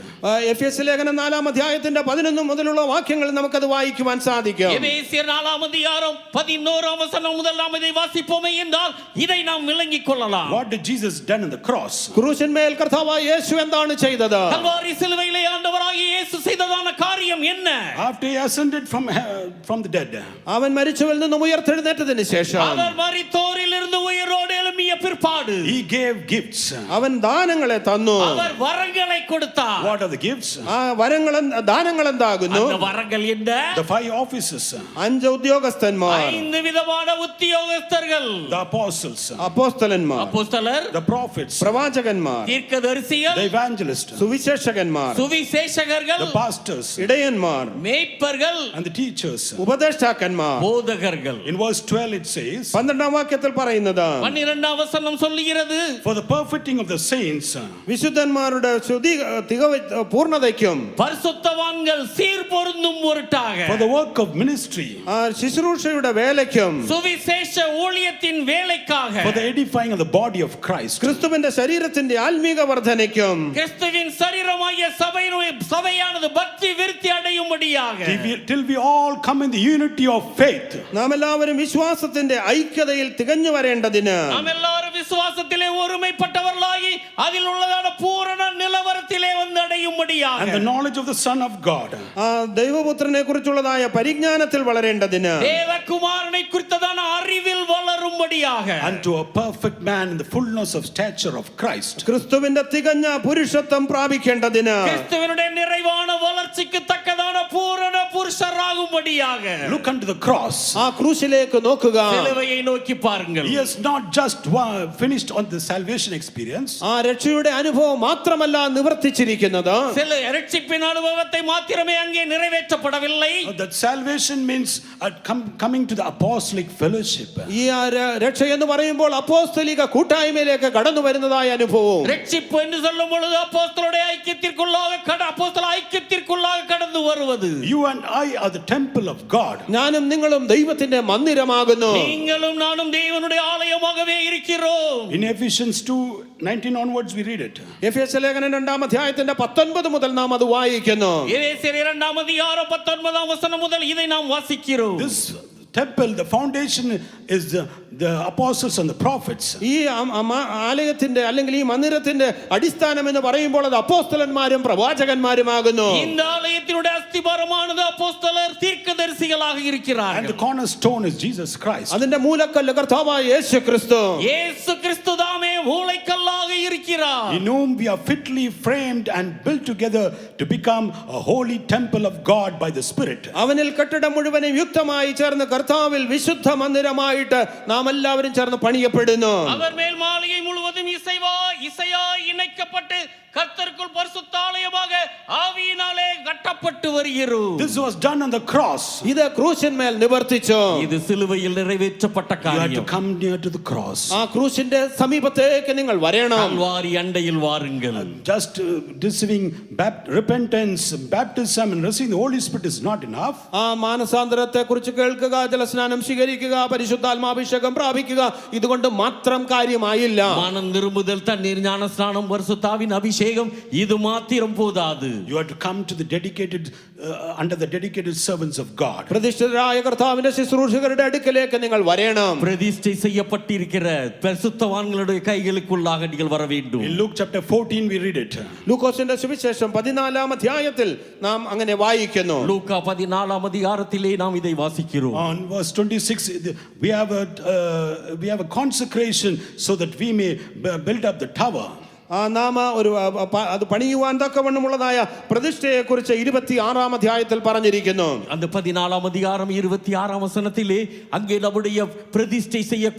എഫെസ്യ ലേഖനം 4-ാം അധ്യായത്തിന്റെ 11 മുതലുള്ള വാക്യങ്ങൾ നമുക്കത് വായിക്കുവാൻ സാധിക്കും. எபேசியர் 4-ாம் அதிகாரம் 11-ாம் வசனம் முதல் நாம் இதை வாசிப்போமே என்றால் இதை நாம் விளங்கிக் கொள்ளலாம். What did Jesus done on the cross? ക്രൂശിന്മേൽ കർത്താവായ യേശു എന്താണ് ചെയ്തത്? கல்வாரி சிலுவையிலே ஆண்டவராகிய இயேசு செய்ததான காரியம் என்ன? After he ascended from the dead. അവൻ മരിച്ചവരിൽ നിന്നും ഉയർത്തെഴുന്നേറ്റതിന് ശേഷം அவர் മരിത്തോരിലിருந்து ഉയരോടെ எழும்பிய பிற்பாடு He gave gifts. അവൻ ദാനങ്ങളെ തന്നു. அவர் வரங்களை கொடுத்தார். What are the gifts? ആ ദാനങ്ങൾ എന്താകുന്നു? அந்த வரங்கள் என்ன? The 5 offices. 5 ഉദ്യോഗസ്ഥന്മാർ, 5 விதமான உத்தியோகஸ்தர்கள். The apostles. അപ്പോസ്തലന്മാർ, அப்போஸ்தலர், The prophets. പ്രവാചകന്മാർ, தீர்க்கதரிசிகள், The evangelists. സുവിശേഷകന്മാർ, சுவிசேஷகர்கள், The pastors. ഇടയന്മാർ, மேய்ப்பர்கள், And the teachers. ഉപദേഷ്ടാക്കന്മാർ. போதகர்கள். In verse 12 it says, 12-ാം വാക്യത്തിൽ പറയുന്നത് 12-ാം வசனம் சொல்லுகிறது, for the perfecting of the saints, വിശുദ്ധന്മാരുടെ പൂർണ്ണതയ്ക്കും பரிசுத்தவான்கள் சீர்பொருந்தும் பொருட்டாக, for the work of ministry, ശുശ്രൂഷയുടെ വേലയ്ക്കും, சுவிசேஷ ஊழியத்தின் வேலைக்காக, for the edifying of the body of Christ. ക്രിസ്തുവിന്റെ ശരീരത്തിന്റെ ആത്മീക വർധനയ്ക്കും, கிறிஸ்துவின் சரீரமாகிய சபையானது பக்தி விருத்தி அடையும்படியாக, Till we all come in the unity of faith. നാം എല്ലാവരും വിശ്വാസത്തിന്റെ ഐക്യതയിൽ തികഞ്ഞു വരേണ്ടതിന്, நாம் எல்லாரும் விசுவாசத்திலே ஒருமைப்பட்டவர்களாகி அதில் உள்ளதான பூரண நிலவரத்திலே வந்து அடையும்படியாக, And the knowledge of the Son of God. ദൈവപുത്രനെ കുറിച്ചുള്ളതായ പരിജ്ഞാനത്തിൽ വളരേണ്ടതിന്, தேவகுமாரனை குறித்ததான அறிவில் வளரும்படியாக, Unto a perfect man in the fullness of stature of Christ. ക്രിസ്തുവിന്റെ തികഞ്ഞ പുരുഷത്വം പ്രാപിക്കേണ്ടതിന്, கிறிஸ்துவினுடைய நிறைவான வளர்ச்சிக்கு தக்கதான பூரண புருஷராகும்படியாக. Look unto the cross. ആ ക്രൂശിലേക്ക് നോക്കുക. சிலுவையை நோக்கி பாருங்கள். He has not just finished on the salvation experience. ആ രക്ഷയുടെ അനുഭവം മാത്രമല്ല നിവർത്തിച്ചിരിക്കുന്നത്. சில இரட்சிப்பின் அனுபவத்தை மாத்திரமே அங்கே நிறைவேற்றப்படவில்லை. That salvation means coming to the apostolic fellowship. ഈ രക്ഷ എന്ന് പറയുമ്പോൾ അപ്പോസ്തലിക കൂട്ടായ്മയിലേക്ക് കടന്നു വരുന്നതായ അനുഭവം. இரட்சிப்பு என்று சொல்லும் பொழுது அப்போஸ்தலருடைய அப்போஸ்தல ஐக்கியத்திற்குள்ளாக கடந்து வருவது. You and I are the temple of God. ഞാനും നിങ്ങളും ദൈവത്തിന്റെ മന്ദിരമാകുന്നു. நீங்களும் நானும் தேவனுடைய ஆலயமாகவே இருக்கிறோம். In Ephesians 2:19 onwards we read it. എഫെസ്യ ലേഖനം 2-ാം അധ്യായത്തിന്റെ 19 മുതൽ നാം അത് വായിക്കുന്നു. எபேசியர் 2-ாம் அதிகாரம் 19-ாம் வசனம் முதல் இதை நாம் வாசிக்கிறோம். This temple, the foundation is the apostles and the prophets. ഈ ആലയത്തിന്റെ അല്ലെങ്കിൽ ഈ മന്ദിരത്തിന്റെ അടിസ്ഥാനം എന്ന് പറയുമ്പോൾ അത് അപ്പോസ്തലന്മാരും പ്രവാചകന്മാരുമാകുന്നു. இந்த ஆலயத்தினுடைய அஸ்திபாரமானது அப்போஸ்தலர் தீர்க்கதரிசிகளாக And இருக்கிறார்கள். the cornerstone is Jesus Christ. അതിന്റെ മൂലക്കല്ല് കർത്താവായ യേശു ക്രിസ്തു. இயேசு கிறிஸ்து தாமே மூலைக்கல்லாக இருக்கிறார். In whom we are fitly framed and built together to become a holy temple of God by the Spirit. അവനിൽ കെട്ടിടം മുഴുവനും യുക്തമായി ചേർന്ന് കർത്താവിൽ വിശുദ്ധ മന്ദിരമായിട്ട് നാം എല്ലാവരും ചേർന്ന് പണിയപ്പെടുന്നു. அவர் மேல் மாளிகை முழுவதும் இசையாய் இணைக்கப்பட்டு கர்த்தருக்குள் பரிசுத்த ஆலயமாக ஆவியினாலே கட்டப்பட்டு வருகிறோம். This was done on the cross. ഇത് ക്രൂശിന്മേൽ നിവർത്തിച്ചു. இது சிலுவையில் நிறைவேற்றப்பட்ட You have to காரியம். come near to the cross. ആ ക്രൂശിന്റെ സമീപത്തേക്ക് നിങ്ങൾ വരണം. கல்வாரி அண்டையில் வாருங்கள். Just receiving repentance, baptism and receiving the Holy Spirit is not enough. ആ മാനസാന്തരത്തെ കുറിച്ച് കേൾക്കുക, ജലസ്നാനം സ്വീകരിക്കുക, പരിശുദ്ധാത്മാഭിഷേകം പ്രാപിക്കുക, ഇതുകൊണ്ട് മാത്രം കാര്യമായില്ല. மனம் திரும்புதல், தண்ணீர் ஞானஸ்நானம், பரிசுத்தாவின் அபிஷேகம், இது மாத்திரம் போதாது. You have to come to the dedicated under the dedicated servants of God. പ്രതിഷ്ഠിതരായ കർത്താവിന്റെ ശുശ്രൂഷകരുടെ അടുക്കലേക്ക് നിങ്ങൾ വരണം. பிரதிஷ்டை செய்யப்பட்டிருக்கிற பரிசுத்தவான்களுடைய கைகளுக்குள்ளாக நீங்கள் வர வேண்டும். In Luke chapter 14 we read it. ലൂക്കോസിന്റെ സുവിശേഷം 14-ാം അധ്യായത്തിൽ നാം അങ്ങനെ വായിക്കുന്നു. லூக்கா 14ஆம் அதிகாரத்திலே நாம் இதை வாசிக்கிறோம். On verse 26 we have a consecration so that we may build up the tower. നാം ഒരു അത് പണിയുവാൻ തക്കവണ്ണമുള്ളതായ പ്രതിഷ്ഠയെ കുറിച്ച് 26-ാം അധ്യായത്തിൽ പറഞ്ഞിരിക്കുന്നു. அந்த 14ஆம் அதிகாரம் 26ஆம் வசனத்திலே அங்கே நம்முடைய பிரதிஷ்டையை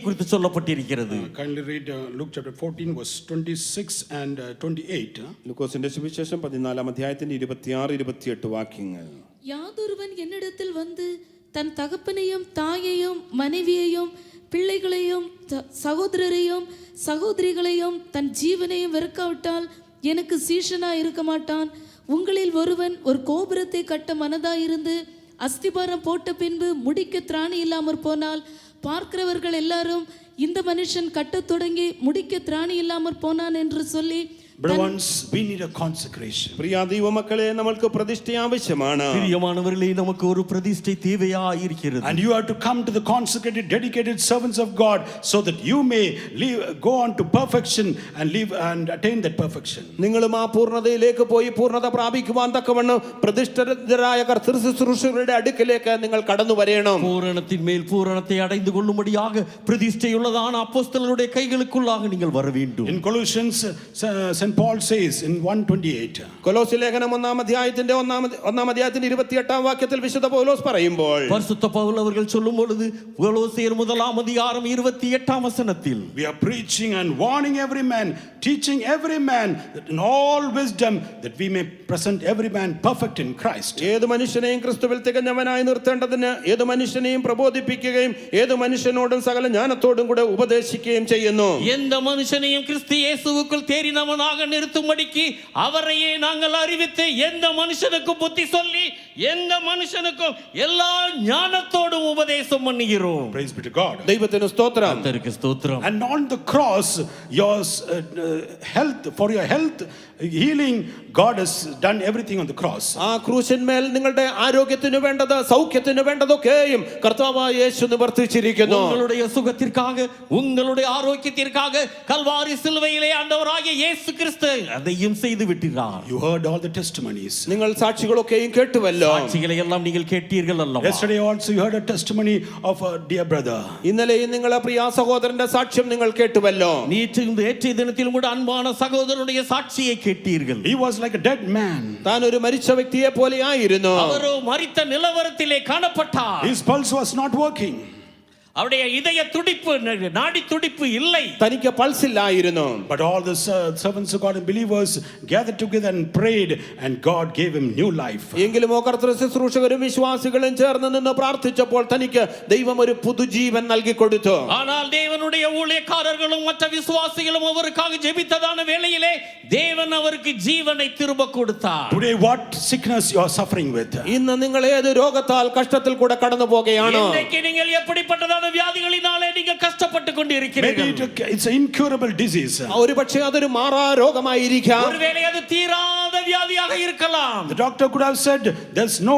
குறித்து சொல்லப்பட்டிருக்கிறது. Kindly read Luke chapter 14 verse 26 and 28. ലൂക്കോസിന്റെ സുവിശേഷം 14-ാം അധ്യായത്തിന്റെ 26-28 വാക്യങ്ങൾ. யாதொருவன் என்னிடத்தில் வந்து தன் தகப்பனையும் தாயையும் மனைவியையும் பிள்ளைகளையும் சகோதரரையும் சகோதரிகளையும் தன் ஜீவனையும் வெறுக்காவிட்டால் எனக்கு சீஷனா இருக்க மாட்டான். உங்களில் ஒருவன் ஒரு கோபுரத்தை கட்ட மனதாயிருந்து அஸ்திபாரம் போட்ட பின்பு முடிக்க திராணி இல்லாமற் போனால் பார்க்கிறவர்கள் எல்லாரும் இந்த மனுஷன் கட்டத் தொடங்கி முடிக்க திராணி இல்லாமற் போனான் என்று சொல்லி. Brother ones, we need a consecration. പ്രിയ ദൈവമക്കളെ, നമ്മൾക്ക് പ്രതിഷ്ഠ ആവശ്യമാണ്. பிரியமானவர்களே, நமக்கு ஒரு பிரதிஷ்டை தேவையாக இருக்கிறது. And you have to come to the consecrated, dedicated servants of God so that you may go on to perfection and live and attain that perfection. നിങ്ങളും ആ പൂർണ്ണതയിലേക്ക് പോയി പൂർണ്ണത പ്രാപിക്കുവാൻ തക്കവണ്ണം പ്രതിഷ്ഠിതരായ കർത്തൃശുശ്രൂഷകരുടെ അടുക്കലേക്ക് നിങ്ങൾ കടന്നു വരണം. பூரணத்தின் மேல் பூரணத்தை அடைந்து கொள்ளும்படியாக பிரதிஷ்டையுள்ளதான அப்போஸ்தலருடைய கைகளுக்குள்ளாக நீங்கள் வர வேண்டும். In Colossians St. Paul says in 1:28. കൊലോസ്യ ലേഖനം 1-ാം അധ്യായത്തിന്റെ 1-ാം അധ്യായത്തിന്റെ 28-ാം വാക്യത്തിൽ വിശുദ്ധ പൗലോസ് പറയുമ്പോൾ, பரிசுத்த பவுல் அவர்கள் சொல்லும் பொழுது கொலோசியர் 1-ாம் அதிகாரம் 28-ஆம் வசனத்தில், we are preaching and warning every man, teaching every man that in all wisdom that we may present every man perfect in Christ. ഏത് മനുഷ്യനെയും ക്രിസ്തുവിൽ തികഞ്ഞവനായി നിർത്തേണ്ടതിന് ഏത് മനുഷ്യനെയും പ്രബോധിപ്പിക്കുകയും ഏത് മനുഷ്യനോടും സകല ജ്ഞാനത്തോടും കൂടെ ഉപദേശിക്കുകയും ചെയ്യുന്നു. எந்த மனுஷனையும் கிறிஸ்து இயேசுவுக்குள் தேறினவனாக நிறுத்தும்படிக்கு அவரையே நாங்கள் அறிவித்து எந்த மனுஷனுக்கும் புத்தி சொல்லி எந்த மனுஷனுக்கும் எல்லா ஞானத்தோடும் உபதேசம் பண்ணுகிறோம். Praise be to God. ദൈവത്തിന് സ്തോത്രം. கர்த்தருக்கு ஸ்தோத்திரம். And on the cross, your health, for your health, healing, God has done everything on the cross. ആ ക്രൂശിന്മേൽ നിങ്ങളുടെ ആരോഗ്യത്തിന് വേണ്ടത്, സൗഖ്യത്തിന് വേണ്ടതൊക്കെയും കർത്താവായ യേശു നിവർത്തിച്ചിരിക്കുന്നു. உங்களுடைய சுகத்திற்காக, உங்களுடைய ஆரோக்கியத்திற்காக கல்வாரி சிலுவையிலே ஆண்டவராகிய இயேசு கிறிஸ்து அதையும் செய்து விட்டார். You heard all the testimonies. നിങ്ങൾ സാക്ഷികളൊക്കെയും കേട്ടുവല്ലോ. சாட்சிகளை எல்லாம் நீங்கள் கேட்டீர்கள் அல்லவா? Yesterday also you heard a testimony of a dear brother. ഇന്നലെയും നിങ്ങളെ പ്രിയ സഹോദരന്റെ സാക്ഷ്യം നിങ്ങൾ കേട്ടുവല്ലോ. நேற்றைய தினத்திலும் கூட அன்பான சகோதரனுடைய சாட்சியை கேட்டீர்கள். He was like a dead man. താൻ ഒരു മരിച്ച വ്യക്തിയെ പോലെയായിരുന്നു. அவரோ மரித்த நிலவரத்திலே காணப்பட்டார். His pulse was not working. அவருடைய இதய துடிப்பு, நாடி துடிப்பு இல்லை. തനിക്ക് പൾസില്ലായിരുന്നു. But all the servants of God and believers gathered together and prayed, and God gave him new life. എങ്കിലും കർത്തൃ ശുശ്രൂഷകരും വിശ്വാസികളും ചേർന്ന് നിന്ന് പ്രാർത്ഥിച്ചപ്പോൾ തനിക്ക് ദൈവം ഒരു പുതുജീവൻ നൽകി കൊടുത്തു. ஆனால் தேவனுடைய ஊழியக்காரர்களும் மற்ற விசுவாசிகளும் அவருக்காக ஜெபித்ததான வேளையிலே தேவன் அவருக்கு ஜீவனை திரும்ப கொடுத்தார். Today what sickness you are suffering with? ഇന്ന് നിങ്ങൾ ഏത് രോഗത്താൽ കഷ്ടത്തിൽ കൂടെ കടന്നു പോകുകയാണോ? இன்னைக்கு நீங்கள் எப்படிப்பட்டதான வியாதிகளினாலே நீங்க கஷ்டப்பட்டு கொண்டிருக்கிறீர்கள்? Maybe it's an incurable disease. ഒരുപക്ഷേ അതൊരു മാറാ രോഗമായിരിക്കാം. ஒருவேளை அது தீராத வியாதியாக இருக்கலாம். The doctor could have said there's no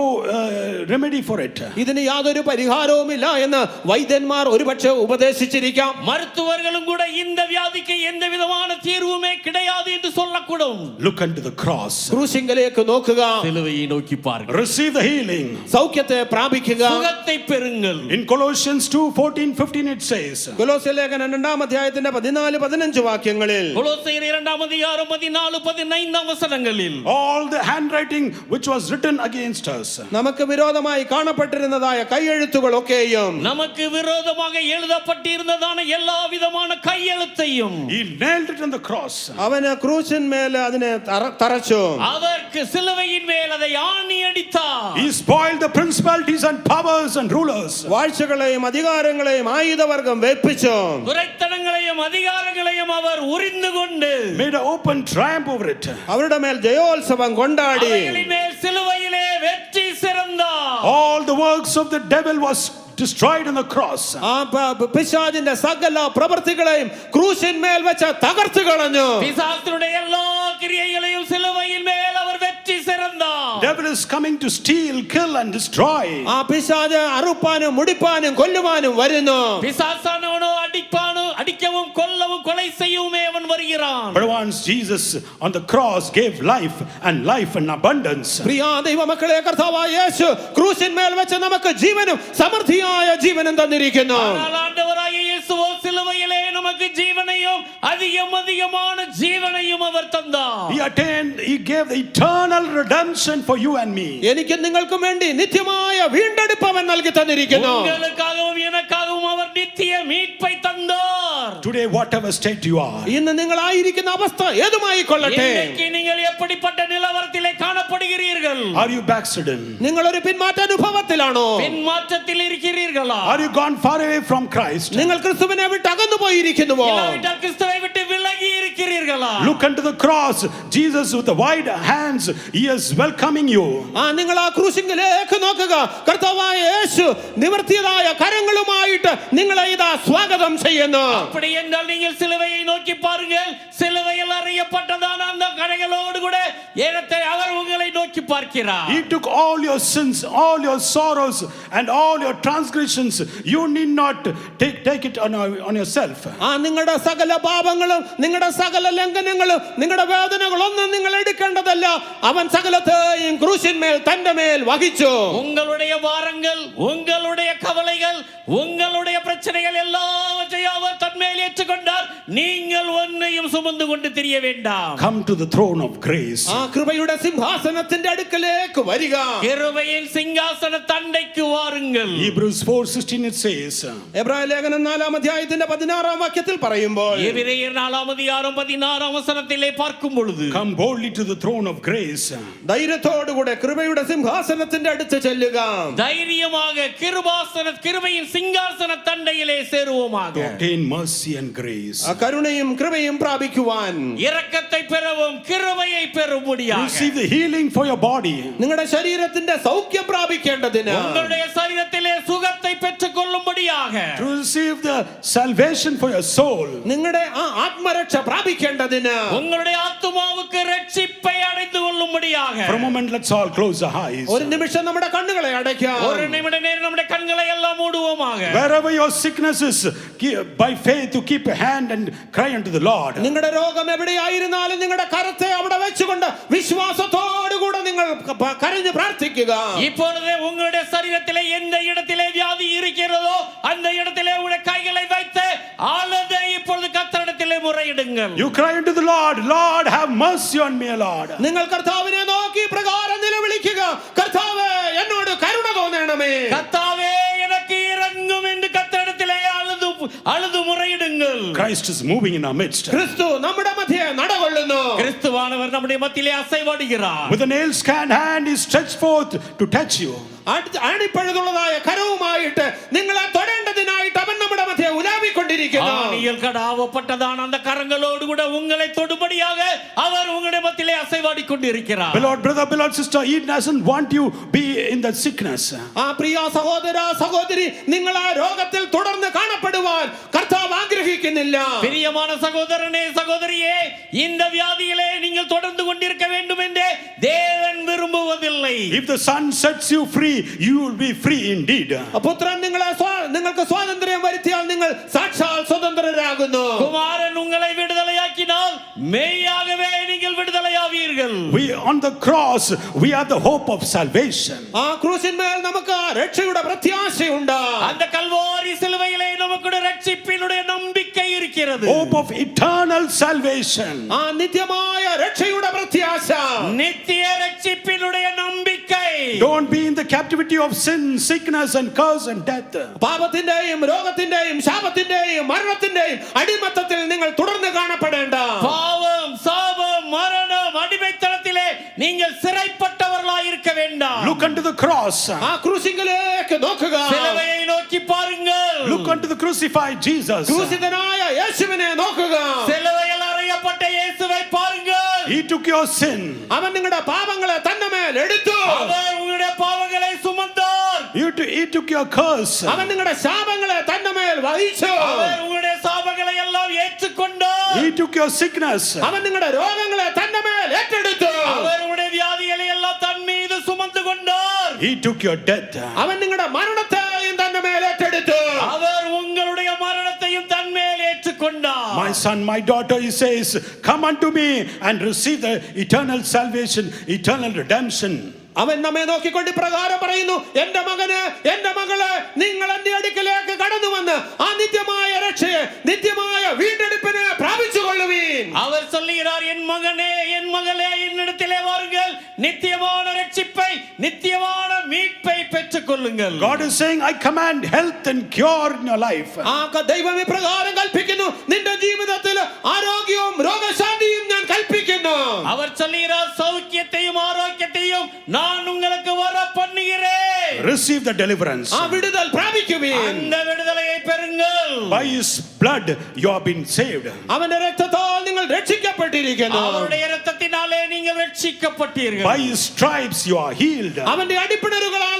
remedy for it. ഇതിന് യാതൊരു പരിഹാരവുമില്ല എന്ന് വൈദ്യന്മാർ ഒരുപക്ഷേ ഉപദേശിച്ചിരിക്കാം. மருத்துவர்களும் கூட இந்த வியாதிக்கு எந்த விதமான தீர்வுமே கிடையாது என்று சொல்லக்கூடும். Look unto the cross. ക്രൂശിങ്കലേക്ക് നോക്കുക. சிலுவையை நோக்கி பாருங்கள். Receive the healing. സൗഖ്യത്തെ പ്രാപിക്കുക. சுகத்தை பெறுங்கள். In Colossians 2:14-15 it says. കൊലോസ്യ ലേഖനം 2-ാം അധ്യായത്തിന്റെ 14-15 വാക്യങ്ങളിൽ, கொலோசியர் 2-ாம் அதிகாரம் 14-15 வசனங்களில், All the handwriting which was written against us. നമുക്ക് വിരോധമായി കാണപ്പെട്ടിരുന്നതായ കൈയെഴുത്തുകളൊക്കെയും நமக்கு விரோதமாக எழுதப்பட்டிருந்ததான எல்லா விதமான கையெழுத்தையும் He nailed it on the cross. അവന് ക്രൂശിന്മേൽ അതിനെ തറച്ചു. அவருக்கு சிலுவையின் மேல் அதை ஆணி அடித்தார். He spoiled the principalities and powers and rulers. വാഴ്ചകളെയും അധികാരങ്ങളെയും ആയുധവർഗം വെപ്പിച്ചു. துரைத்தனங்களையும் அதிகாரங்களையும் அவர் உரிந்து கொண்டு Made an open triumph over it. അവരുടെ മേൽ ജയോത്സവം കൊണ്ടാടി. அவைகளின் மேல் சிலுவையிலே வெற்றி சிறந்தார். All the works of the devil was destroyed on the cross. ആ പിശാചിന്റെ സകല പ്രവൃത്തികളെയും ക്രൂശിന്മേൽ വെച്ച് തകർത്തു കളഞ്ഞു. பிசாசுடைய எல்லா கிரியைகளையும் சிலுவையின் மேல் அவர் வெற்றி சிறந்தார். is coming to steal, kill and destroy. ആ പിശാച് അറുപ്പാനും മുടിപ്പാനും കൊല്ലുവാനും വരുന്നു. பிசாசானவனோ அடிக்கவும் கொல்லவும் கொலை செய்யவுமே அவன் வருகிறான். But once Jesus on the cross gave life and life in abundance. പ്രിയ ദൈവമക്കളെ, കർത്താവായ യേശു ക്രൂശിന്മേൽ വെച്ച് നമുക്ക് ജീവനും സമൃദ്ധിയായ ജീവനും തന്നിരിക്കുന്നു. ஆனால் ஆண்டவராகிய இயேசுவோ சிலுவையிலே நமக்கு ஜீவனையும் அதிகமான ஜீவனையும் அவர் தந்தார். He gave the eternal redemption for you and me. എനിക്ക് നിങ്ങൾക്കും വേണ്ടി നിത്യമായ വീണ്ടെടുപ്പ് അവൻ നൽകി തന്നിരിക്കുന്നു. உங்களுக்காகவும் எனக்காகவும் அவர் நித்திய மீட்பை தந்தார். Today whatever state you are, ഇന്ന് നിങ്ങളായിരിക്കുന്ന അവസ്ഥ ഏതുമായി കൊള്ളട്ടെ, இன்னைக்கு நீங்கள் எப்படிப்பட்ட நிலவரத்திலே காணப்படுகிறீர்கள்? are you backslidden? നിങ്ങൾ ഒരു പിന്മാറ്റ അനുഭവത്തിലാണോ? பின்மாற்றத்தில் இருக்கிறீர்களா? Are you gone far away from Christ? നിങ്ങൾ ക്രിസ്തുവിനെ വിട്ട് അകന്നു പോയിരിക്കുന്നുവോ? இல்லாவிட்டால் கிறிஸ்துவை விட்டு விலகி இருக்கிறீர்களா? Look unto the cross. Jesus with the wide hands, he is welcoming you. നിങ്ങൾ ആ ക്രൂശിലേക്ക് നോക്കുക. കർത്താവായ യേശു നിവർത്തിയതായ കരങ്ങളുമായിട്ട് നിങ്ങളെ ഇതാ സ്വാഗതം ചെയ്യുന്നു. அப்படி என்றால் நீங்கள் சிலுவையை நோக்கி பாருங்கள். சிலுவையில் அறியப்பட்டதான அந்த கரைகளோடு கூட ஏகத்தை அவர் உங்களை நோக்கி பார்க்கிறார். He took all your sins, all your sorrows and all your transgressions. You need not take it on yourself. നിങ്ങളുടെ സകല പാപങ്ങളും നിങ്ങളുടെ സകല ലംഘനങ്ങളും നിങ്ങളുടെ വേദനകളൊന്നും നിങ്ങൾ എടുക്കേണ്ടതല്ല. അവൻ സകലത്തെയും ക്രൂശിന്മേൽ തന്റെ മേൽ വഹിച്ചു. உங்களுடைய பாரங்கள், உங்களுடைய கவலைகள், உங்களுடைய பிரச்சனைகள் எல்லாவற்றையும் அவர் தன்மேல் ஏற்றுக்கொண்டார். நீங்கள் ஒன்றையும் சுமந்து கொண்டு திரிய வேண்டாம். Come to the throne of grace. കൃപയുടെ സിംഹാസനത്തിന്റെ അടുക്കലേക്ക് വരിക. கிருபையின் சிங்காசன தண்டைக்கு வாருங்கள். Hebrews 4:16 it says. എബ്രായ ലേഖനം 4-ാം അധ്യായത്തിന്റെ 16-ാം വാക്യത്തിൽ പറയുമ്പോൾ, எபிரெயர் 4-16 வசனத்திலே பார்க்கும் பொழுது, Come boldly to the throne of grace. ധൈര്യത്തോടുകൂടെ കൃപയുടെ സിംഹാസനത്തിന്റെ അടുത്ത് ചെല്ലുക. தைரியமாக கிருபையின் சிங்காசன தண்டையிலே சேருவோமாக. To obtain mercy and grace. കരുണയും കൃപയും പ്രാപിക്കുവാൻ, இரக்கத்தை பெறவும் கிருபையை பெறும்படியாக, Receive the healing for your body. നിങ്ങളുടെ ശരീരത്തിന്റെ സൗഖ്യം പ്രാപിക്കേണ്ടതിന്, உங்களுடைய சரீரத்திலே சுகத்தை பெற்றுக் கொள்ளும்படியாக, To receive the salvation for your soul. നിങ്ങളുടെ ആ ആത്മരക്ഷ പ്രാപിക്കേണ്ടതിന്, உங்களுடைய ஆத்துமாவுக்கு ரட்சிப்பை அடைந்து கொள்ளும்படியாக. For a moment, let's all close our eyes. ഒരു നിമിഷം നമ്മുടെ കണ്ണുകളെ അടയ്ക്കാം. ஒரு நிமிட நேரம் நம்முடைய கண்களை எல்லாம் மூடுவோமாக. Wherever your sickness is, by faith you keep a hand and cry unto the Lord. നിങ്ങളുടെ രോഗം എവിടെയായിരുന്നാലും നിങ്ങളുടെ കരത്തെ അവിടെ വെച്ചുകൊണ്ട് വിശ്വാസത്തോടുകൂടെ നിങ്ങൾ കരഞ്ഞ് പ്രാർത്ഥിക്കുക. இப்பொழுது உங்களுடைய சரீரத்திலே எந்த இடத்திலே வியாதி இருக்கிறதோ அந்த இடத்திலே உங்களுடைய கைகளை வைத்து ஆளுதை இப்பொழுது கர்த்தரிடத்திலே முறையிடுங்கள். You cry unto the Lord, Lord, have mercy on me, Lord. നിങ്ങൾ കർത്താവിനെ നോക്കി പ്രകാരം നിലവിളിക്കുക, കർത്താവേ എന്നോട് കരുണ തോന്നണമേ. கர்த்தாவே எனக்கு இரங்கும் என்று கர்த்தரிடத்திலே அழுது முறையிடுங்கள். Christ is moving in our midst. ക്രിസ്തു നമ്മുടെ മധ്യേ നടകൊള്ളുന്നു. கிறிஸ்துவானவர் நம்முடைய மத்தியிலே அசைவாடுகிறார். With a nail-scarred hand, he stretched forth to touch you. അണിപ്പഴുതുള്ളതായ കരവുമായിട്ട് നിങ്ങളെ തൊടേണ്ടതിനായിട്ട് അവൻ നമ്മുടെ മധ്യേ ഉലാവിക്കൊണ്ടിരിക്കുന്നു. ஆணியில் கடாவப்பட்டதான அந்த கரங்களோடு கூட உங்களை தொடும்படியாக அவர் உங்களுடைய மத்தியிலே அசைவாடி கொண்டிருக்கிறார். Beloved brother, beloved sister, he doesn't want you be in that sickness. ആ പ്രിയ സഹോദര സഹോദരി, നിങ്ങൾ ആ രോഗത്തിൽ തുടർന്ന് കാണപ്പെടുവാൻ കർത്താവ് ആഗ്രഹിക്കുന്നില്ല. பிரியமான சகோதரனே சகோதரியே, இந்த வியாதியிலே நீங்கள் தொடர்ந்து கொண்டிருக்க வேண்டும் என்று தேவன் விரும்புவதில்லை. If the Son sets you free, you will be free indeed. പുത്രൻ നിങ്ങൾക്ക് സ്വാതന്ത്ര്യം വരുത്തിയാൽ നിങ്ങൾ സാക്ഷാൽ സ്വതന്ത്രരാകുന്നു. குமாரன் உங்களை விடுதலையாக்கினால் மெய்யாகவே நீங்கள் விடுதலையாவீர்கள். We on the cross, we are the hope of salvation. ആ ക്രൂശിന്മേൽ നമുക്ക് രക്ഷയുടെ പ്രത്യാശയുണ്ട്. அந்த கல்வாரி சிலுவையிலே நமக்கு ரட்சிப்பினுடைய நம்பிக்கை இருக்கிறது. Hope of eternal salvation. ആ നിത്യമായ രക്ഷയുടെ പ്രത്യാശ, நித்திய ரட்சிப்பினுடைய நம்பிக்கை. Don't be in the captivity of sin, sickness and curse and death. പാപത്തിന്റെയും രോഗത്തിന്റെയും ശാപത്തിന്റെയും മരണത്തിന്റെയും അടിമത്തത്തിൽ നിങ്ങൾ തുടർന്ന് കാണപ്പെടേണ്ട. பாவம், சாபம், மரணம், அடிமைத்தனத்திலே நீங்கள் சிறைப்பட்டவர்களாய் இருக்க வேண்டாம். Look unto the cross. ആ ക്രൂശിലേക്ക് നോക്കുക. சிலுவையை நோக்கி பாருங்கள். Look unto the crucified Jesus. ക്രൂശിതനായ യേശുവിനെ നോക്കുക. சிலுவையில் அறையப்பட்ட இயேசுவை பாருங்கள். He took your sin. അവൻ നിങ്ങളുടെ പാപങ്ങളെ തന്റെ മേൽ എടുത്തു. அவர் உங்களுடைய பாவங்களை சுமந்தார். He took your curse. അവൻ നിങ്ങളുടെ ശാപങ്ങളെ തന്റെ മേൽ വഹിച്ചു. அவர் உங்களுடைய சாபங்களை எல்லாம் ஏற்றுக்கொண்டார். He took your sickness. അവൻ നിങ്ങളുടെ രോഗങ്ങളെ തന്റെ മേൽ ഏറ്റെടുത്തു. அவர் உங்களுடைய வியாதிகளை எல்லாம் தன் மீது சுமந்தார். He took your death. അവൻ നിങ്ങളുടെ മരണത്തെയും തന്റെ മേൽ ഏറ്റെടുത്തു. அவர் உங்களுடைய மரணத்தையும் தன்மேல் ஏற்றுக்கொண்டார். My son, my daughter, he says, come unto me and receive the eternal salvation, eternal redemption. അവൻ നമ്മെ നോക്കിക്കൊണ്ട് പ്രകാരം പറയുന്നു, എന്റെ മകന്, എന്റെ മകള്, നിങ്ങൾ എന്റെ അടുക്കലേക്ക് കടന്നു വന്ന് ആ നിത്യമായ രക്ഷയെ, നിത്യമായ വീണ്ടെടുപ്പിനെ പ്രാപിച്ചുകൊള്ളുവീൻ. அவர் சொல்லுகிறார், என் மகனே, என் மகளே, என்னிடத்திலே வாருங்கள், நித்தியமான ரட்சிப்பை, நித்தியமான மீட்பை பெற்றுக் கொள்ளுங்கள். God is saying, I command health and cure in your life. ദൈവം ഇപ്രകാരം കൽപ്പിക്കുന്നു, നിന്റെ ജീവിതത്തിൽ ആരോഗ്യവും രോഗശാന്തിയും ഞാൻ കൽപ്പിക്കുന്നു. அவர் சொல்லுகிறார், சௌக்கியத்தையும் ஆரோக்கியத்தையும் நான் உங்களுக்கு வர பண்ணுகிறேன். Receive the deliverance. ആ വിടുതൽ പ്രാപിക്കുവീൻ. அந்த விடுதலையை பெறுங்கள். By his blood you have been saved. അവന്റെ രക്തത്താൽ നിങ്ങൾ രക്ഷിക്കപ്പെട്ടിരിക്കുന്നു. அவருடைய இரத்தத்தினாலே நீங்கள் ரட்சிக்கப்பட்டீர்கள். By his stripes you are healed. അവന്റെ അടിപ്പിണരുകളാൽ